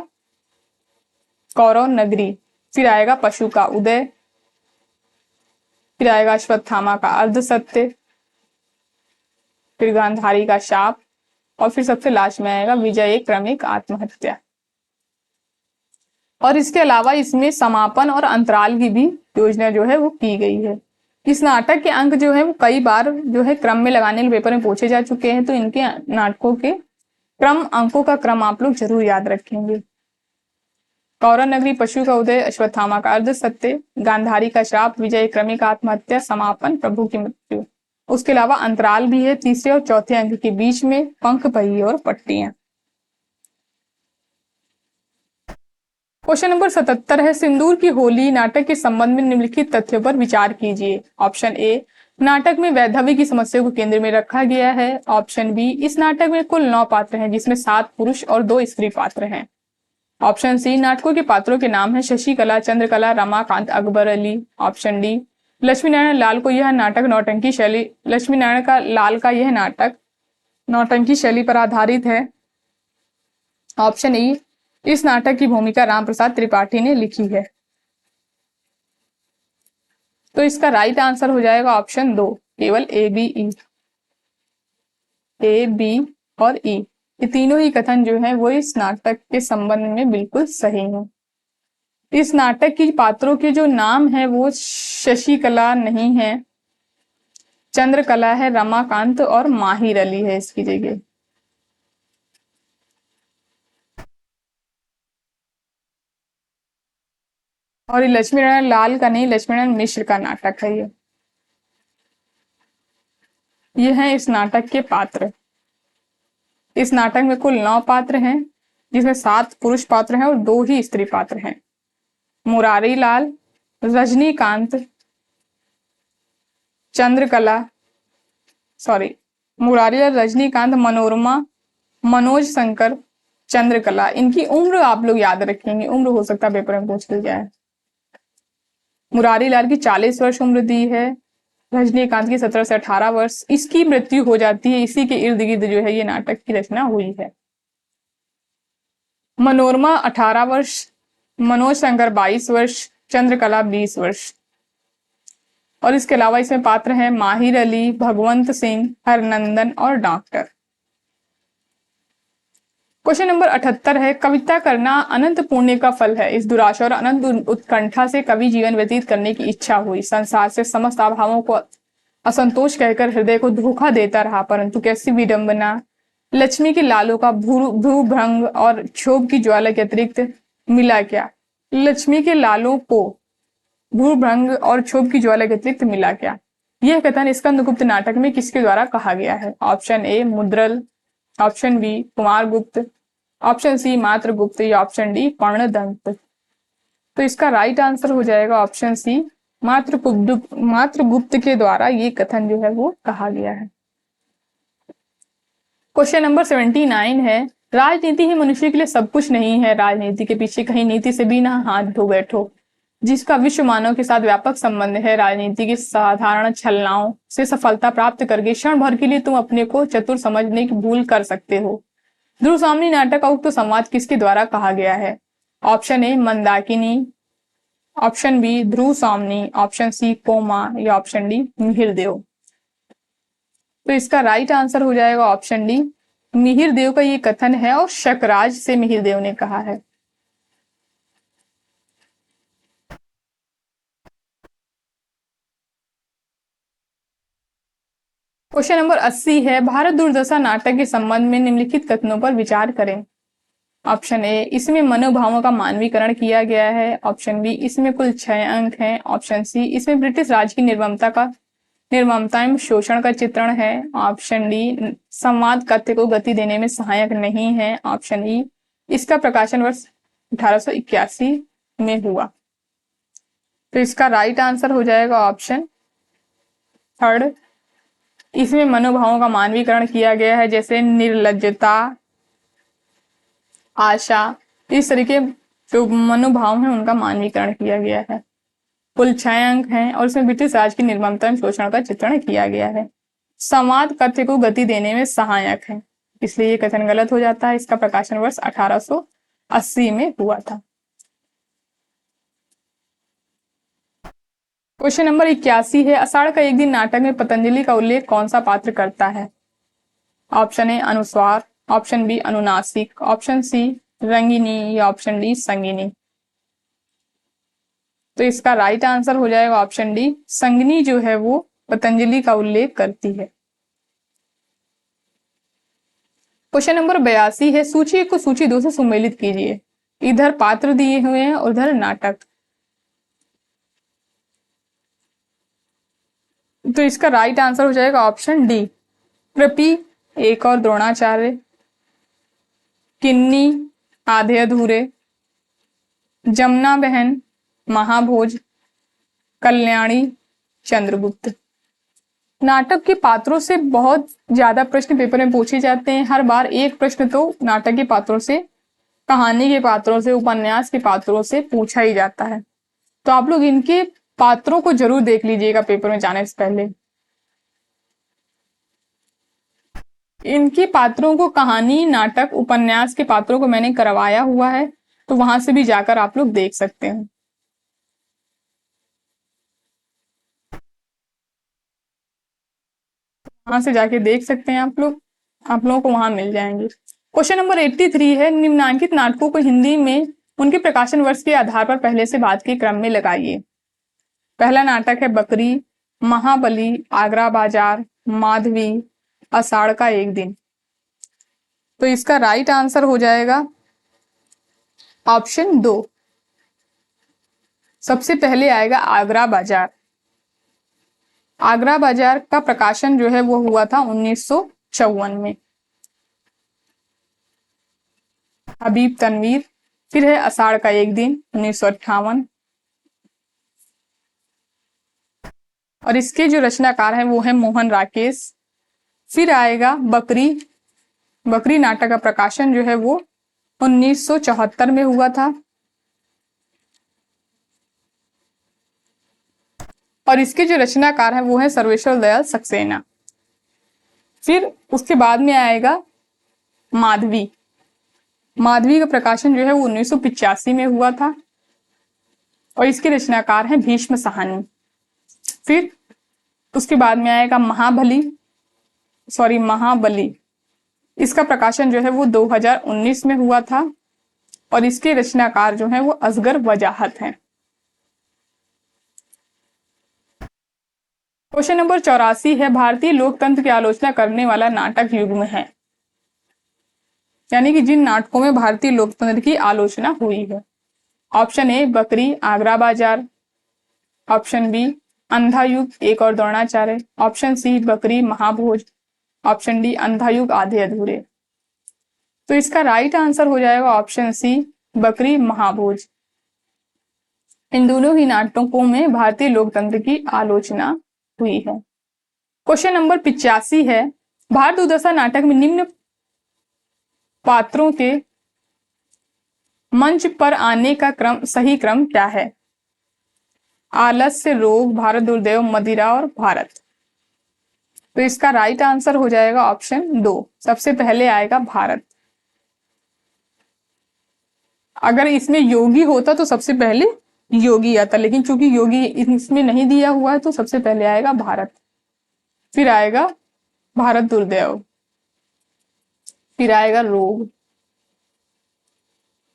कौरव नगरी, फिर आएगा पशु का उदय, फिर आएगा अश्वत्थामा का अर्ध सत्य, फिर गांधारी का शाप और फिर सबसे लास्ट में आएगा विजय क्रमिक आत्महत्या। और इसके अलावा इसमें समापन और अंतराल की भी योजना जो है वो की गई है। इस नाटक के अंक जो है वो कई बार जो है क्रम में लगाने के पेपर में पूछे जा चुके हैं, तो इनके नाटकों के क्रम अंकों का क्रम आप लोग जरूर याद रखेंगे। कौरव नगरी, पशु का उदय, अश्वत्थामा का अर्ध सत्य, गांधारी का श्राप, विजय क्रमिक आत्महत्या, समापन, प्रभु की मृत्यु। उसके अलावा अंतराल भी है, तीसरे और चौथे अंक के बीच में पंख पहिए और पट्टियां। क्वेश्चन नंबर 77 है, सिंदूर की होली नाटक के संबंध में निम्नलिखित तथ्यों पर विचार कीजिए। ऑप्शन ए, नाटक में वैधव्य की समस्या को केंद्र में रखा गया है। ऑप्शन बी, इस नाटक में कुल 9 पात्र हैं जिसमें 7 पुरुष और 2 स्त्री पात्र हैं। ऑप्शन सी, नाटकों के पात्रों के नाम है शशिकला, चंद्रकला, रमाकांत, अकबर अली। ऑप्शन डी, लक्ष्मी नारायण लाल को यह नाटक नौटंकी शैली लक्ष्मी नारायण का लाल का यह नाटक नौटंकी शैली पर आधारित है। ऑप्शन ई, इस नाटक की भूमिका राम प्रसाद त्रिपाठी ने लिखी है। तो इसका राइट आंसर हो जाएगा ऑप्शन 2, केवल A B E. A B और ई ये तीनों ही कथन जो है वो इस नाटक के संबंध में बिल्कुल सही है। इस नाटक की पात्रों के जो नाम है वो शशिकला नहीं है, चंद्रकला है, रमाकांत और माहिर अली है इसकी जगह। और ये लक्ष्मी नारायण लाल का नहीं, लक्ष्मी नारायण मिश्र का नाटक है ये। ये हैं इस नाटक के पात्र। इस नाटक में कुल 9 पात्र हैं, जिसमें 7 पुरुष पात्र हैं और 2 ही स्त्री पात्र हैं। मुरारी लाल, रजनीकांत, चंद्रकला, सॉरी, मुरारी लाल, रजनीकांत, मनोरमा, मनोज शंकर, चंद्रकला। इनकी उम्र आप लोग याद रखेंगे, उम्र हो सकता है पेपर में पूछ लिया है। मुरारी लाल की 40 वर्ष उम्र दी है, रजनीकांत की 17 से 18 वर्ष। इसकी मृत्यु हो जाती है, इसी के इर्द गिर्द जो है ये नाटक की रचना हुई है। मनोरमा 18 वर्ष, मनोज शंकर 22 वर्ष, चंद्रकला 20 वर्ष। और इसके अलावा इसमें पात्र हैं माहिर अली, भगवंत सिंह, हरनंदन और डॉक्टर। क्वेश्चन नंबर 78 है, कविता करना अनंत पुण्य का फल है। इस दुराशा और अनंत उत्कंठा से कवि जीवन व्यतीत करने की इच्छा हुई। संसार से समस्त अभावों को असंतोष कहकर हृदय को धोखा देता रहा, परंतु कैसी विडंबना। लक्ष्मी के लालों का भ्रू भंग और क्षोभ की ज्वाला के अतिरिक्त मिला क्या। लक्ष्मी के लालों को भ्रू भंग और क्षोभ की ज्वाला के अतिरिक्त मिला क्या। यह कथन स्कंदगुप्त नाटक में किसके द्वारा कहा गया है। Option A Mudral, option B Kumargupta, option C Matragupta या ऑप्शन डी पर्णदंत। तो इसका राइट आंसर हो जाएगा ऑप्शन सी, मात्रगुप्त के द्वारा ये कथन जो है वो कहा गया है। क्वेश्चन नंबर 79 है, राजनीति ही मनुष्य के लिए सब कुछ नहीं है। राजनीति के पीछे कहीं नीति से भी ना हाथ धो बैठो। जिसका विश्व मानव के साथ व्यापक संबंध है, राजनीति की साधारण छलनाओं से सफलता प्राप्त करके क्षण भर के लिए तुम अपने को चतुर समझने की भूल कर सकते हो। ध्रुव सामनी नाटक का उक्त संवाद किसके द्वारा कहा गया है। Option A Mandakini, option B Dhruv Samani, option C Koma या ऑप्शन डी मिहिर देव। तो इसका राइट आंसर हो जाएगा ऑप्शन डी, मिहिर देव का ये कथन है और शकराज से मिहिर देव ने कहा है। क्वेश्चन नंबर 80 है, भारत दुर्दशा नाटक के संबंध में निम्नलिखित कथनों पर विचार करें। ऑप्शन ए, इसमें मनोभावों का मानवीकरण किया गया है। ऑप्शन बी, इसमें कुल 6 अंक हैं। ऑप्शन सी, इसमें ब्रिटिश राज की निर्ममता एवं शोषण का चित्रण है। ऑप्शन डी, संवाद कथ्य को गति देने में सहायक नहीं है। ऑप्शन ई, इसका प्रकाशन वर्ष 1881 में हुआ। तो इसका राइट आंसर हो जाएगा ऑप्शन थर्ड, इसमें मनोभावों का मानवीकरण किया गया है, जैसे निर्लज्जता, आशा, इस तरीके जो मनोभाव हैं उनका मानवीकरण किया गया है। कुल 6 अंक हैं और इसमें ब्रिटिश राज की निर्ममता एवं शोषण का चित्रण किया गया है। संवाद कथ्य को गति देने में सहायक है, इसलिए ये कथन गलत हो जाता है। इसका प्रकाशन वर्ष 1880 में हुआ था। क्वेश्चन नंबर 81 है, आषाढ़ का एक दिन नाटक में पतंजलि का उल्लेख कौन सा पात्र करता है। ऑप्शन ए अनुस्वार, ऑप्शन बी अनुनासिक, ऑप्शन सी रंगिनी या ऑप्शन डी संगिनी। तो इसका राइट आंसर हो जाएगा ऑप्शन डी, संगिनी जो है वो पतंजलि का उल्लेख करती है। क्वेश्चन नंबर 82 है, सूची को सूची 2 से सुमेलित कीजिए। इधर पात्र दिए हुए हैं और उधर नाटक। तो इसका राइट आंसर हो जाएगा ऑप्शन डी, कृपी, एक और द्रोणाचार्य, किन्नी, आधे अधूरे, जमुना बहन, महाभोज, कल्याणी, चंद्रगुप्त। नाटक के पात्रों से बहुत ज्यादा प्रश्न पेपर में पूछे जाते हैं। हर बार एक प्रश्न तो नाटक के पात्रों से, कहानी के पात्रों से, उपन्यास के पात्रों से पूछा ही जाता है। तो आप लोग इनके पात्रों को जरूर देख लीजिएगा पेपर में जाने से पहले। इनके पात्रों को, कहानी, नाटक, उपन्यास के पात्रों को मैंने करवाया हुआ है, तो वहां से भी जाकर आप लोग देख सकते हैं। वहां से जाके देख सकते हैं आप लोगों को वहां मिल जाएंगे। क्वेश्चन नंबर 83 है, निम्नलिखित नाटकों को हिंदी में उनके प्रकाशन वर्ष के आधार पर पहले से बाद के क्रम में लगाइए। पहला नाटक है बकरी, महाबली, आगरा बाजार, माधवी, आषाढ़ का एक दिन। तो इसका राइट आंसर हो जाएगा ऑप्शन 2, सबसे पहले आएगा आगरा बाजार। आगरा बाजार का प्रकाशन जो है वो हुआ था 1954 में। हबीब तनवीर, फिर है आषाढ़ का एक दिन 1958, और इसके जो रचनाकार हैं वो है मोहन राकेश। फिर आएगा बकरी। बकरी नाटक का प्रकाशन जो है वो 1974 में हुआ था, और इसके जो रचनाकार हैं वो है सर्वेश्वर दयाल सक्सेना। फिर उसके बाद में आएगा माधवी। माधवी का प्रकाशन जो है वो 1985 में हुआ था, और इसके रचनाकार हैं भीष्म साहनी। फिर उसके बाद में आएगा महाबली। इसका प्रकाशन जो है वो 2019 में हुआ था, और इसके रचनाकार जो हैं वो असगर वजाहत हैं। क्वेश्चन नंबर 84 है, भारतीय लोकतंत्र की आलोचना करने वाला नाटक युग्म है, यानी कि जिन नाटकों में भारतीय लोकतंत्र की आलोचना हुई है। ऑप्शन ए बकरी आगरा बाजार, ऑप्शन बी अंधा युग एक और द्रोणाचार्य, ऑप्शन सी बकरी महाभोज, ऑप्शन डी अंधा युग आधे अधूरे। तो इसका राइट आंसर हो जाएगा ऑप्शन सी बकरी महाभोज। इन दोनों ही नाटकों में भारतीय लोकतंत्र की आलोचना हुई है। क्वेश्चन नंबर 85 है, भारत दुर्दशा नाटक में निम्न पात्रों के मंच पर आने का सही क्रम क्या है? आलस्य, रोग, भारत दुर्दैव, मदिरा और भारत। तो इसका राइट आंसर हो जाएगा ऑप्शन 2, सबसे पहले आएगा भारत। अगर इसमें योगी होता तो सबसे पहले योगी आता, लेकिन चूंकि योगी इसमें नहीं दिया हुआ है तो सबसे पहले आएगा भारत, फिर आएगा भारत दुर्दैव, फिर आएगा रोग,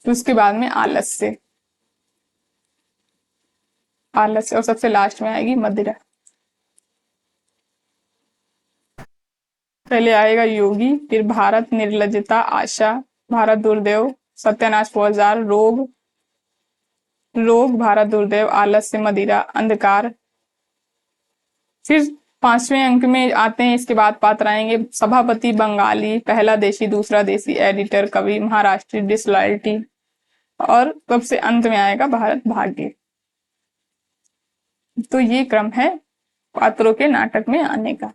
फिर उसके बाद में आलस्य, और सबसे लास्ट में आएगी मदिरा। पहले आएगा योगी, फिर भारत, निर्लजता, आशा, भारत दुर्दैव, सत्यानाश फौजदार, रोग, भारत दुर्दैव, आलस्य, मदिरा, अंधकार। फिर 5वें अंक में आते हैं, इसके बाद पात्र आएंगे सभापति, बंगाली, पहला देशी, दूसरा देशी, एडिटर, कवि, महाराष्ट्र, डिसलॉयल्टी, और सबसे अंत में आएगा भारत भाग्य। तो ये क्रम है पात्रों के नाटक में आने का।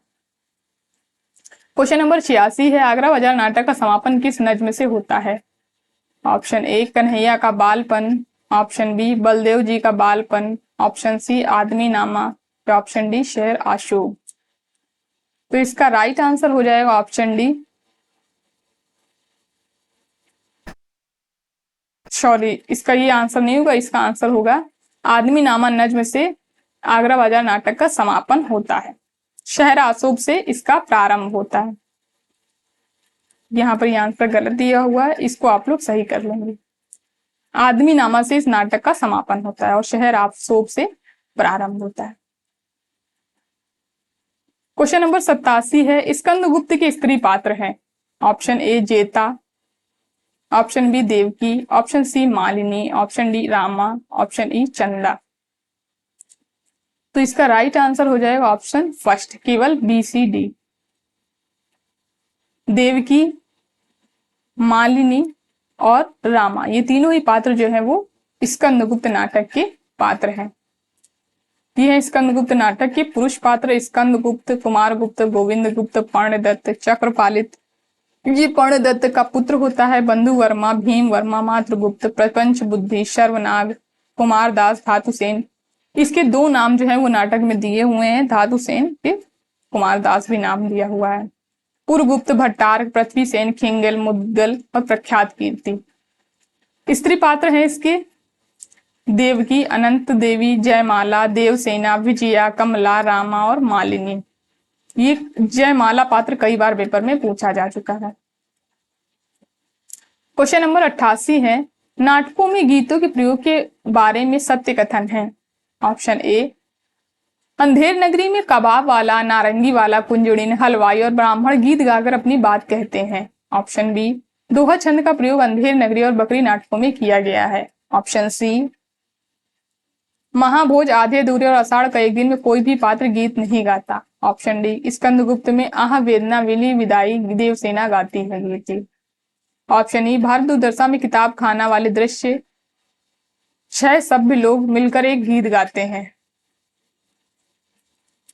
क्वेश्चन नंबर 86 है, आगरा बाजार नाटक का समापन किस नज्म से होता है? ऑप्शन ए कन्हैया का बालपन, ऑप्शन बी बलदेव जी का बालपन, ऑप्शन सी आदमी नामा, ऑप्शन डी शहर आशोक। तो इसका राइट आंसर हो जाएगा ऑप्शन डी, सॉरी इसका ये आंसर नहीं होगा, इसका आंसर होगा आदमी नामा नज्म से आगरा बाजार नाटक का समापन होता है, शहर आशोक से इसका प्रारंभ होता है। यहाँ पर यह आंसर गलत दिया हुआ है, इसको आप लोग सही कर लेंगे। आदमी नामा से इस नाटक का समापन होता है और शहर आशोक से प्रारंभ होता है। क्वेश्चन नंबर 87 है, स्कंदगुप्त के स्त्री पात्र हैं। Option A Jeta, option B Devki, option C Malini, option D Rama, option E Chanda. तो इसका राइट आंसर हो जाएगा ऑप्शन फर्स्ट, केवल B C D. Devki, Malini और रामा, ये तीनों ही पात्र जो है वो स्कंदगुप्त नाटक के पात्र हैं। ये है स्कंदगुप्त नाटक के पुरुष पात्र, स्कंदगुप्त, कुमारगुप्त, गोविंदगुप्त, पर्णदत्त, चक्रपालित। ये पर्णदत्त का पुत्र होता है, बंधु वर्मा, भीम वर्मा, मातृगुप्त, प्रपंच बुद्धि, सर्वनाग, कुमारदास, धातुसेन। इसके 2 नाम जो है वो नाटक में दिए हुए हैं, धातुसेन के कुमारदास भी नाम दिया हुआ है। पुरगुप्त, भट्टार, पृथ्वी सेन, खिंगल, मुद्गल और प्रख्यात कीर्ति। स्त्री पात्र है इसके देवकी, अनंत देवी, जयमाला, देवसेना, विजया, कमला, रामा और मालिनी। ये जयमाला पात्र कई बार पेपर में पूछा जा चुका है। क्वेश्चन नंबर 88 है, नाटकों में गीतों के प्रयोग के बारे में सत्य कथन है। ऑप्शन ए अंधेर नगरी में कबाब वाला, नारंगी वाला, कुंजुड़िन, हलवाई और ब्राह्मण गीत गाकर अपनी बात कहते हैं। ऑप्शन बी दोहा छंद का प्रयोग अंधेर नगरी और बकरी नाटकों में किया गया है। ऑप्शन सी महाभोज, आधे अधूरे और आषाढ़ का एक दिन में कोई भी पात्र गीत नहीं गाता। ऑप्शन डी स्कंदगुप्त में आह वेदना विली विदाई देवसेना गाती है गीत। ऑप्शन ई भारत दुर्दशा में किताब खाना वाले दृश्य 6 सभ्य लोग मिलकर एक गीत गाते हैं।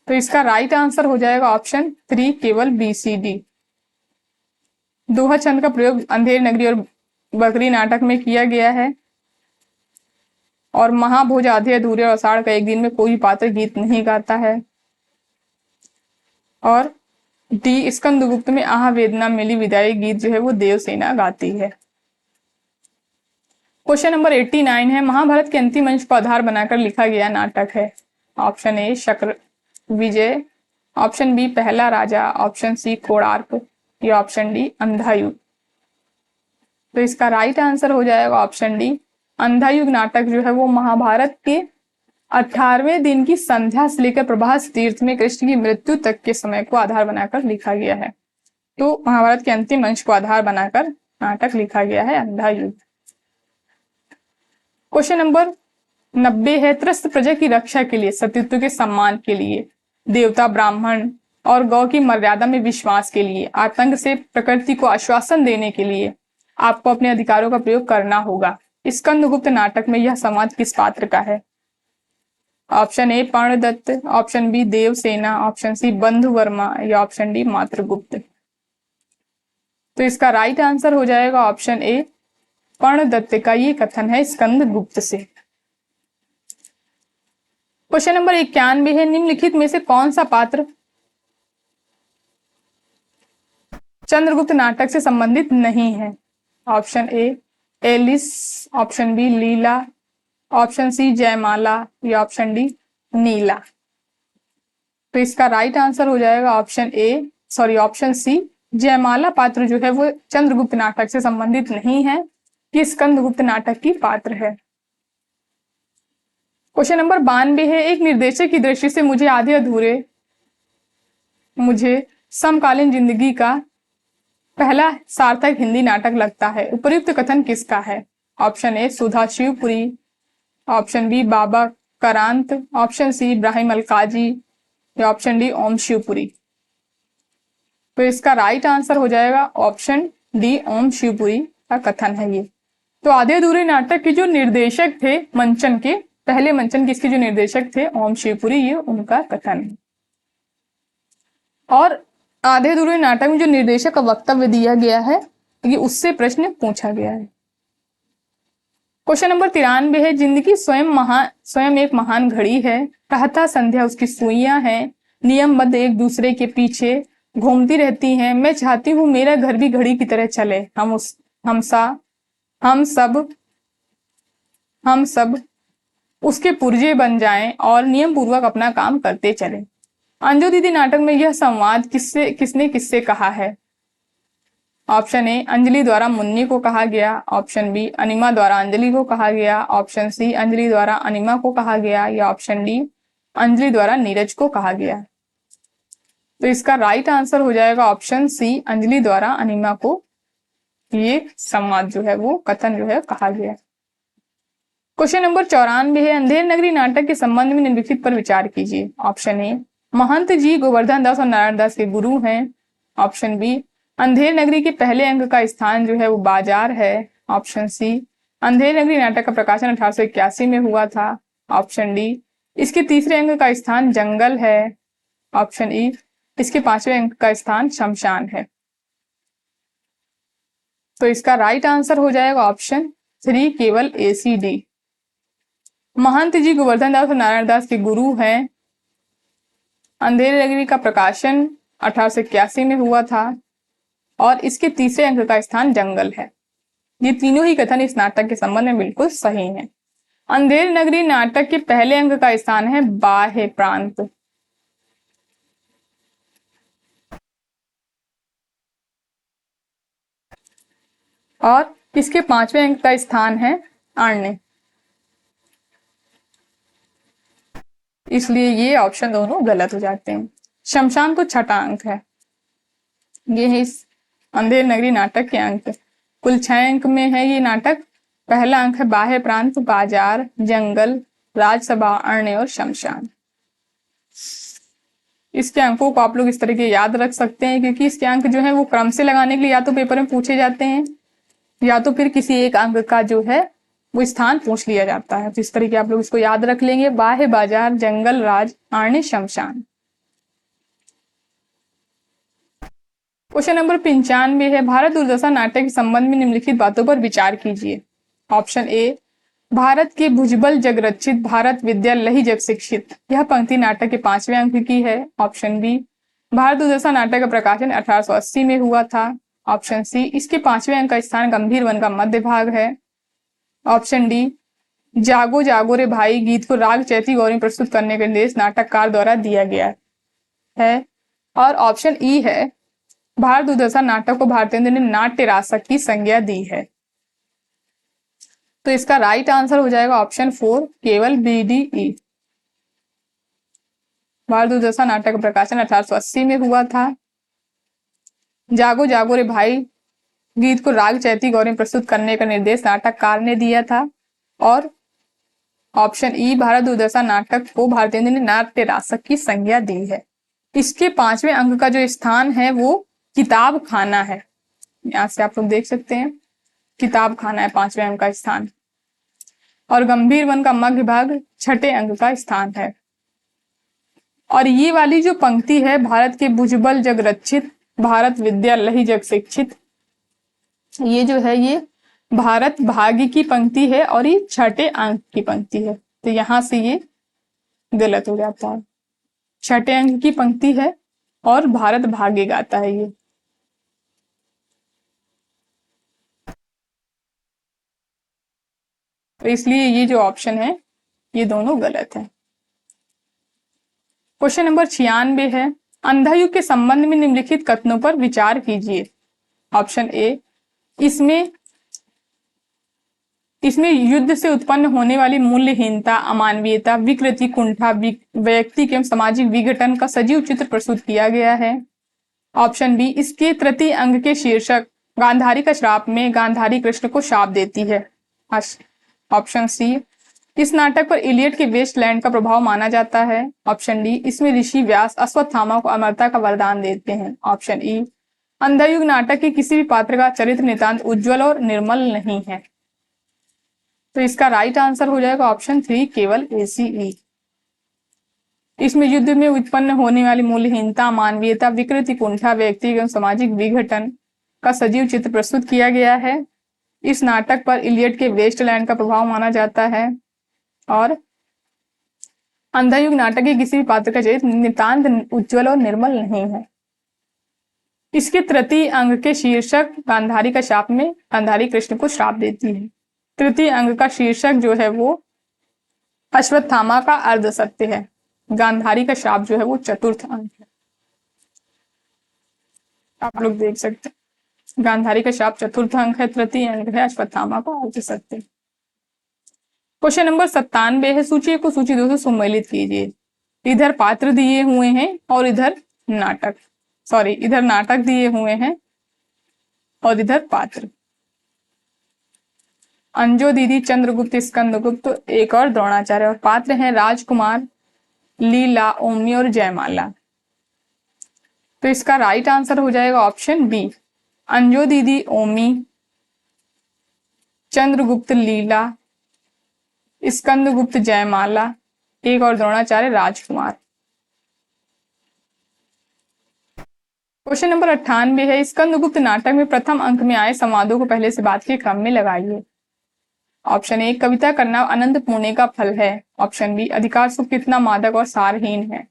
तो इसका राइट आंसर हो जाएगा ऑप्शन 3 केवल BCD। दोहा छंद का प्रयोग अंधेर नगरी और बकरी नाटक में किया गया है। और महाभोज, आधे अधूरे और आषाढ़ का एक दिन में कोई पात्र गीत नहीं गाता है। और डी स्कंदगुप्त में आह वेदना मिली विदाई गीत जो है वो देवसेना गाती है। क्वेश्चन नंबर 89 है, महाभारत के अंतिम अंश को आधार बनाकर लिखा गया नाटक है। Option A Shakra Vijay, option B Pahla Raja, option C Konark या ऑप्शन डी अंधायुग। तो इसका राइट आंसर हो जाएगा ऑप्शन डी अंधायुग। नाटक जो है वो महाभारत के 18वें दिन की संध्या से लेकर प्रभास तीर्थ में कृष्ण की मृत्यु तक के समय को आधार बनाकर लिखा गया है। तो महाभारत के अंतिम अंश को आधार बनाकर नाटक लिखा गया है अंधायुग। क्वेश्चन नंबर 90 है, त्रस्त प्रजा की रक्षा के लिए, सतीत्व के सम्मान के लिए, देवता ब्राह्मण और गौ की मर्यादा में विश्वास के लिए, आतंक से प्रकृति को आश्वासन देने के लिए आपको अपने अधिकारों का प्रयोग करना होगा। स्कंदगुप्त नाटक में यह संवाद किस पात्र का है? Option A Parnadatta, option B Devsena, option C Bandhu Varma या ऑप्शन डी मातृगुप्त। तो इसका राइट आंसर हो जाएगा ऑप्शन ए पर्णदत्त का ये कथन है स्कंदगुप्त से। क्वेश्चन नंबर 91 है, निम्नलिखित में से कौन सा पात्र चंद्रगुप्त नाटक से संबंधित नहीं है? Option A Alice, option B Leela, option C Jaimala या ऑप्शन डी नीला। तो इसका राइट आंसर हो जाएगा ऑप्शन सी जयमाला पात्र जो है वो चंद्रगुप्त नाटक से संबंधित नहीं है, ये स्कंदगुप्त नाटक की पात्र है। क्वेश्चन नंबर 92 है, एक निर्देशक की दृष्टि से मुझे आधे अधूरे मुझे समकालीन जिंदगी का पहला सार्थक हिंदी नाटक लगता है। उपयुक्त कथन किसका है? Option A Sudha Shivpuri, option B Baba Karanth, option C Ebrahim Alkazi या ऑप्शन डी ओम शिवपुरी। तो इसका राइट आंसर हो जाएगा ऑप्शन डी ओम शिवपुरी का कथन है ये। तो आधे अधूरे नाटक के जो निर्देशक थे मंचन के, पहले मंचन के इसके जो निर्देशक थे ओम शिवपुरी, ये उनका कथन है। और आधे अधूरे नाटक में जो निर्देशक का वक्तव्य दिया गया है ये उससे प्रश्न पूछा गया है। क्वेश्चन नंबर 93 है, जिंदगी स्वयं एक महान घड़ी है, प्रातः संध्या उसकी सुइयां हैं, नियमबद्ध एक दूसरे के पीछे घूमती रहती हैं। मैं चाहती हूँ मेरा घर भी घड़ी की तरह चले, हम सब उसके पुर्जे बन जाएं और नियम पूर्वक अपना काम करते चलें। अंजू दीदी नाटक में यह संवाद किसने किससे कहा है? ऑप्शन ए अंजलि द्वारा मुन्नी को कहा गया, ऑप्शन बी अनिमा द्वारा अंजलि को कहा गया, ऑप्शन सी अंजलि द्वारा अनिमा को कहा गया या ऑप्शन डी अंजलि द्वारा नीरज को कहा गया। तो इसका राइट आंसर हो जाएगा ऑप्शन सी अंजलि द्वारा अनिमा को ये संवाद जो है वो कथन जो है कहा गया। क्वेश्चन नंबर 94 है, अंधेर नगरी नाटक के संबंध में निम्नलिखित पर विचार कीजिए। ऑप्शन ए महंत जी गोवर्धन दास और नारायण दास के गुरु हैं, ऑप्शन बी अंधेर नगरी के पहले अंक का स्थान जो है वो बाजार है, ऑप्शन सी अंधेर नगरी नाटक का प्रकाशन 1881 में हुआ था, ऑप्शन डी इसके तीसरे अंक का स्थान जंगल है, ऑप्शन ई इसके 5वें अंक का स्थान शमशान है। तो इसका राइट आंसर हो जाएगा ऑप्शन 3 केवल ACD। महंत जी गोवर्धन दास और नारायण दास के गुरु हैं, अंधेर नगरी का प्रकाशन 1881 में हुआ था और इसके तीसरे अंक का स्थान जंगल है। ये तीनों ही कथन इस नाटक के संबंध में बिल्कुल सही हैं। अंधेर नगरी नाटक के पहले अंक का स्थान है बाह्य प्रांत, और इसके 5वें अंक का स्थान है अरण्य, इसलिए ये ऑप्शन दोनों गलत हो जाते हैं। शमशान तो छठा अंक है। ये है इस अंधेर नगरी नाटक के अंक, कुल 6 अंक में है ये नाटक। पहला अंक है बाह्य प्रांत, बाजार, जंगल, राज्यसभा, अरण्य और शमशान। इसके अंकों को आप लोग इस तरीके याद रख सकते हैं, क्योंकि इसके अंक जो है वो क्रम से लगाने के लिए या तो पेपर में पूछे जाते हैं या तो फिर किसी एक अंक का जो है वो स्थान पूछ लिया जाता है। तो इस तरीके आप लोग इसको याद रख लेंगे। बाह्य बाजार, जंगल राज, अरण्य, शमशान। क्वेश्चन नंबर 95 है, भारत दुर्दशा नाटक के संबंध में निम्नलिखित बातों पर विचार कीजिए। ऑप्शन ए, भारत के भुजबल जग रक्षित, भारत विद्या लही जग शिक्षित। यह पंक्ति नाटक के 5वें अंक की है। ऑप्शन बी, भारत दुर्दशा नाटक का प्रकाशन 1880 में हुआ था। ऑप्शन सी, इसके 5वें अंक का स्थान गंभीर वन का मध्य भाग है। ऑप्शन डी, जागो जागो रे भाई गीत को राग चैती गौरी में प्रस्तुत करने का निर्देश नाटककार द्वारा दिया गया है। और ऑप्शन ई है, भारत दुर्दशा नाटक को भारतेंदु ने नाट्य रासक की संज्ञा दी है। तो इसका राइट आंसर हो जाएगा ऑप्शन 4, केवल बी डी ई। भारत दुर्दशा नाटक का प्रकाशन 1880 में हुआ था। जागो जागो रे भाई गीत को राग चैती गौरी में प्रस्तुत करने का निर्देश नाटककार ने दिया था। और ऑप्शन ई, भारत दुर्दशा नाटक को भारतेंदु ने नाट्य रासक की संज्ञा दी है। इसके 5वें अंक का जो स्थान है वो किताब खाना है। यहां से आप लोग देख सकते हैं, किताब खाना है 5वें अंक का स्थान। और गंभीर वन का मध्य भाग 6ठे अंक का स्थान है। और ये वाली जो पंक्ति है, भारत के भुजबल जग रक्षित, भारत विद्या लही जग शिक्षित, ये जो है ये भारत भाग्य की पंक्ति है और ये 6ठे अंक की पंक्ति है। तो यहां से ये गलत हो जाता है। 6ठे अंक की पंक्ति है और भारत भाग्य गाता है ये। तो इसलिए ये जो ऑप्शन है ये दोनों गलत है। क्वेश्चन नंबर 96 है, अंधा युग के संबंध में निम्नलिखित कथनों पर विचार कीजिए। ऑप्शन ए, इसमें युद्ध से उत्पन्न होने वाली मूल्यहीनता, अमानवीयता, विकृति, कुंठा, व्यक्ति एवं सामाजिक विघटन का सजीव चित्र प्रस्तुत किया गया है। ऑप्शन बी, इसके तृतीय अंग के शीर्षक गांधारी का श्राप में गांधारी कृष्ण को शाप देती है। ऑप्शन सी, इस नाटक पर इलियट के वेस्टलैंड का प्रभाव माना जाता है। ऑप्शन डी, इसमें ऋषि व्यास अश्वत्थामा को अमरता का वरदान देते हैं। ऑप्शन ई, अंधा युग नाटक के किसी भी पात्र का चरित्र नितांत उज्ज्वल और निर्मल नहीं है। तो इसका राइट आंसर हो जाएगा ऑप्शन 3, केवल ACE। इसमें युद्ध में उत्पन्न होने वाली मूल्यहीनता, मानवीयता, विकृति, कुंठा, व्यक्ति एवं सामाजिक विघटन का सजीव चित्र प्रस्तुत किया गया है। इस नाटक पर इलियट के वेस्टलैंड का प्रभाव माना जाता है। और अंधा युग नाटक के किसी भी पात्र का चरित्र नितांत उज्ज्वल और निर्मल नहीं है। इसके तृतीय अंग के शीर्षक गांधारी का शाप में गांधारी कृष्ण को श्राप देती है। तृतीय अंग का शीर्षक जो है वो अश्वत्थामा का अर्ध सत्य है। गांधारी का शाप जो है वो चतुर्थ अंग है। आप लोग देख सकते हैं, गांधारी का शाप चतुर्थ अंक है, तृतीय अंग है अश्वत्थामा का अर्ध सत्य। क्वेश्चन नंबर 97 है, सूची को सूची 2 से सम्मिलित कीजिए। इधर पात्र दिए हुए हैं और इधर इधर नाटक दिए हुए हैं और इधर पात्र। अंजो दीदी, चंद्रगुप्त, स्कंदगुप्त, एक और द्रोणाचार्य। और पात्र हैं राजकुमार, लीला, ओमी और जयमाला। तो इसका राइट आंसर हो जाएगा ऑप्शन बी, अंजो दीदी ओमी, चंद्रगुप्त लीला, स्कंदगुप्त जयमाला, एक और द्रोणाचार्य राजकुमार। क्वेश्चन नंबर 98 है, स्कंदगुप्त नाटक में प्रथम अंक में आए संवादों को पहले से बाद के क्रम में लगाइए। ऑप्शन ए, कविता करना अनंत पुण्य का फल है। ऑप्शन बी, अधिकार सुख कितना मादक और सारहीन है।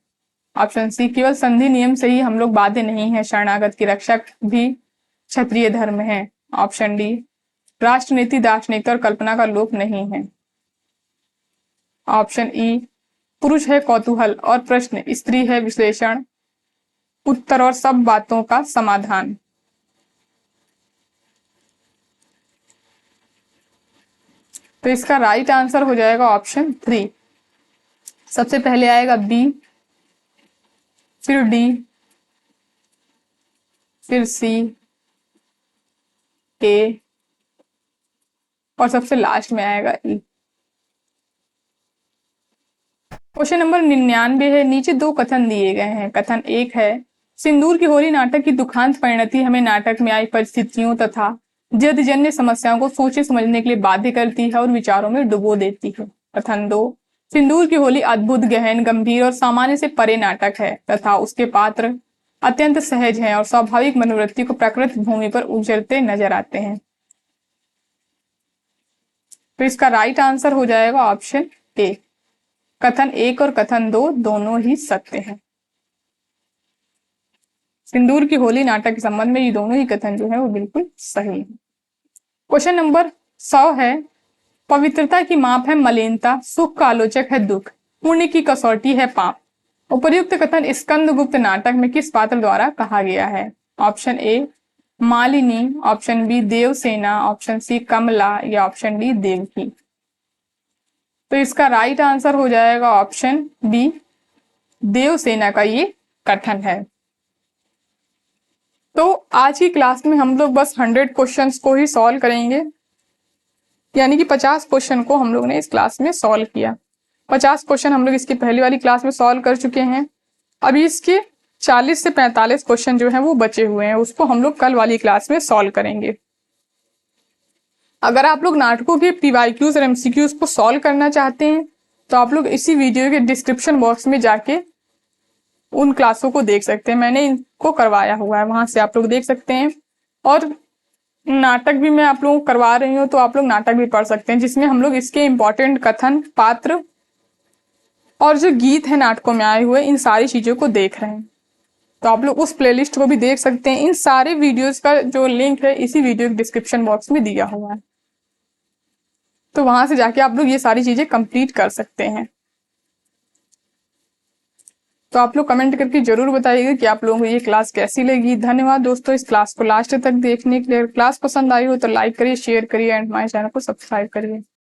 ऑप्शन सी, केवल संधि नियम से ही हम लोग बाध्य नहीं है, शरणागत की रक्षा भी क्षत्रिय धर्म है। ऑप्शन डी, राष्ट्रनीति दार्शनिकता और कल्पना का लोप नहीं है। ऑप्शन ई, पुरुष है कौतूहल और प्रश्न, स्त्री है विश्लेषण, उत्तर और सब बातों का समाधान। तो इसका राइट आंसर हो जाएगा ऑप्शन 3। सबसे पहले आएगा बी, फिर डी, फिर सी, ए और सबसे लास्ट में आएगा ई। क्वेश्चन नंबर 99 है। नीचे दो कथन दिए गए हैं। कथन 1 है, सिंदूर की होली नाटक की दुखांत परिणति हमें नाटक में आई परिस्थितियों तथा जन्य समस्याओं को सोचे समझने के लिए बाध्य करती है और विचारों में डुबो देती है। कथन 2, सिंदूर की होली अद्भुत, गहन, गंभीर और सामान्य से परे नाटक है तथा उसके पात्र अत्यंत सहज हैं और स्वाभाविक मनोवृत्ति को प्रकृत भूमि पर उजरते नजर आते हैं। तो इसका राइट आंसर हो जाएगा ऑप्शन ए। कथन 1 और कथन 2 दोनों ही सत्य हैं। सिंदूर की होली नाटक के संबंध में ये दोनों ही कथन जो है वो बिल्कुल सही है। क्वेश्चन नंबर 100 है, पवित्रता की माप है मलिनता, सुख का आलोचक है दुख, पुण्य की कसौटी है पाप। उपर्युक्त कथन स्कंदगुप्त नाटक में किस पात्र द्वारा कहा गया है? Option A Malini, option B Devsena, option C Kamala या ऑप्शन डी देवकी। तो इसका राइट आंसर हो जाएगा ऑप्शन बी, देवसेना का ये कथन है। तो आज की क्लास में हम लोग बस 100 क्वेश्चंस को ही सॉल्व करेंगे, यानी कि 50 क्वेश्चन को हम लोग ने इस क्लास में सॉल्व किया। 50 क्वेश्चन हम लोग इसकी पहली वाली क्लास में सॉल्व कर चुके हैं। अभी इसके 40 से 45 क्वेश्चन जो हैं वो बचे हुए हैं, उसको हम लोग कल वाली क्लास में सॉल्व करेंगे। अगर आप लोग नाटकों के PYQs और MCQs को सॉल्व करना चाहते हैं तो आप लोग इसी वीडियो के डिस्क्रिप्शन बॉक्स में जाके उन क्लासों को देख सकते हैं। मैंने इनको करवाया हुआ है, वहां से आप लोग देख सकते हैं। और नाटक भी मैं आप लोगों को करवा रही हूँ, तो आप लोग नाटक भी पढ़ सकते हैं, जिसमें हम लोग इसके इम्पोर्टेंट कथन, पात्र और जो गीत है नाटकों में आए हुए, इन सारी चीजों को देख रहे हैं। तो आप लोग उस प्लेलिस्ट को भी देख सकते हैं। इन सारे वीडियोस का जो लिंक है इसी वीडियो के डिस्क्रिप्शन बॉक्स में दिया हुआ है, तो वहां से जाके आप लोग ये सारी चीजें कंप्लीट कर सकते हैं। तो आप लोग कमेंट करके जरूर बताइएगा कि आप लोगों को ये क्लास कैसी लगी। धन्यवाद दोस्तों इस क्लास को लास्ट तक देखने के लिए। क्लास पसंद आई हो तो लाइक करिए, शेयर करिए एंड हमारे चैनल को सब्सक्राइब करिए।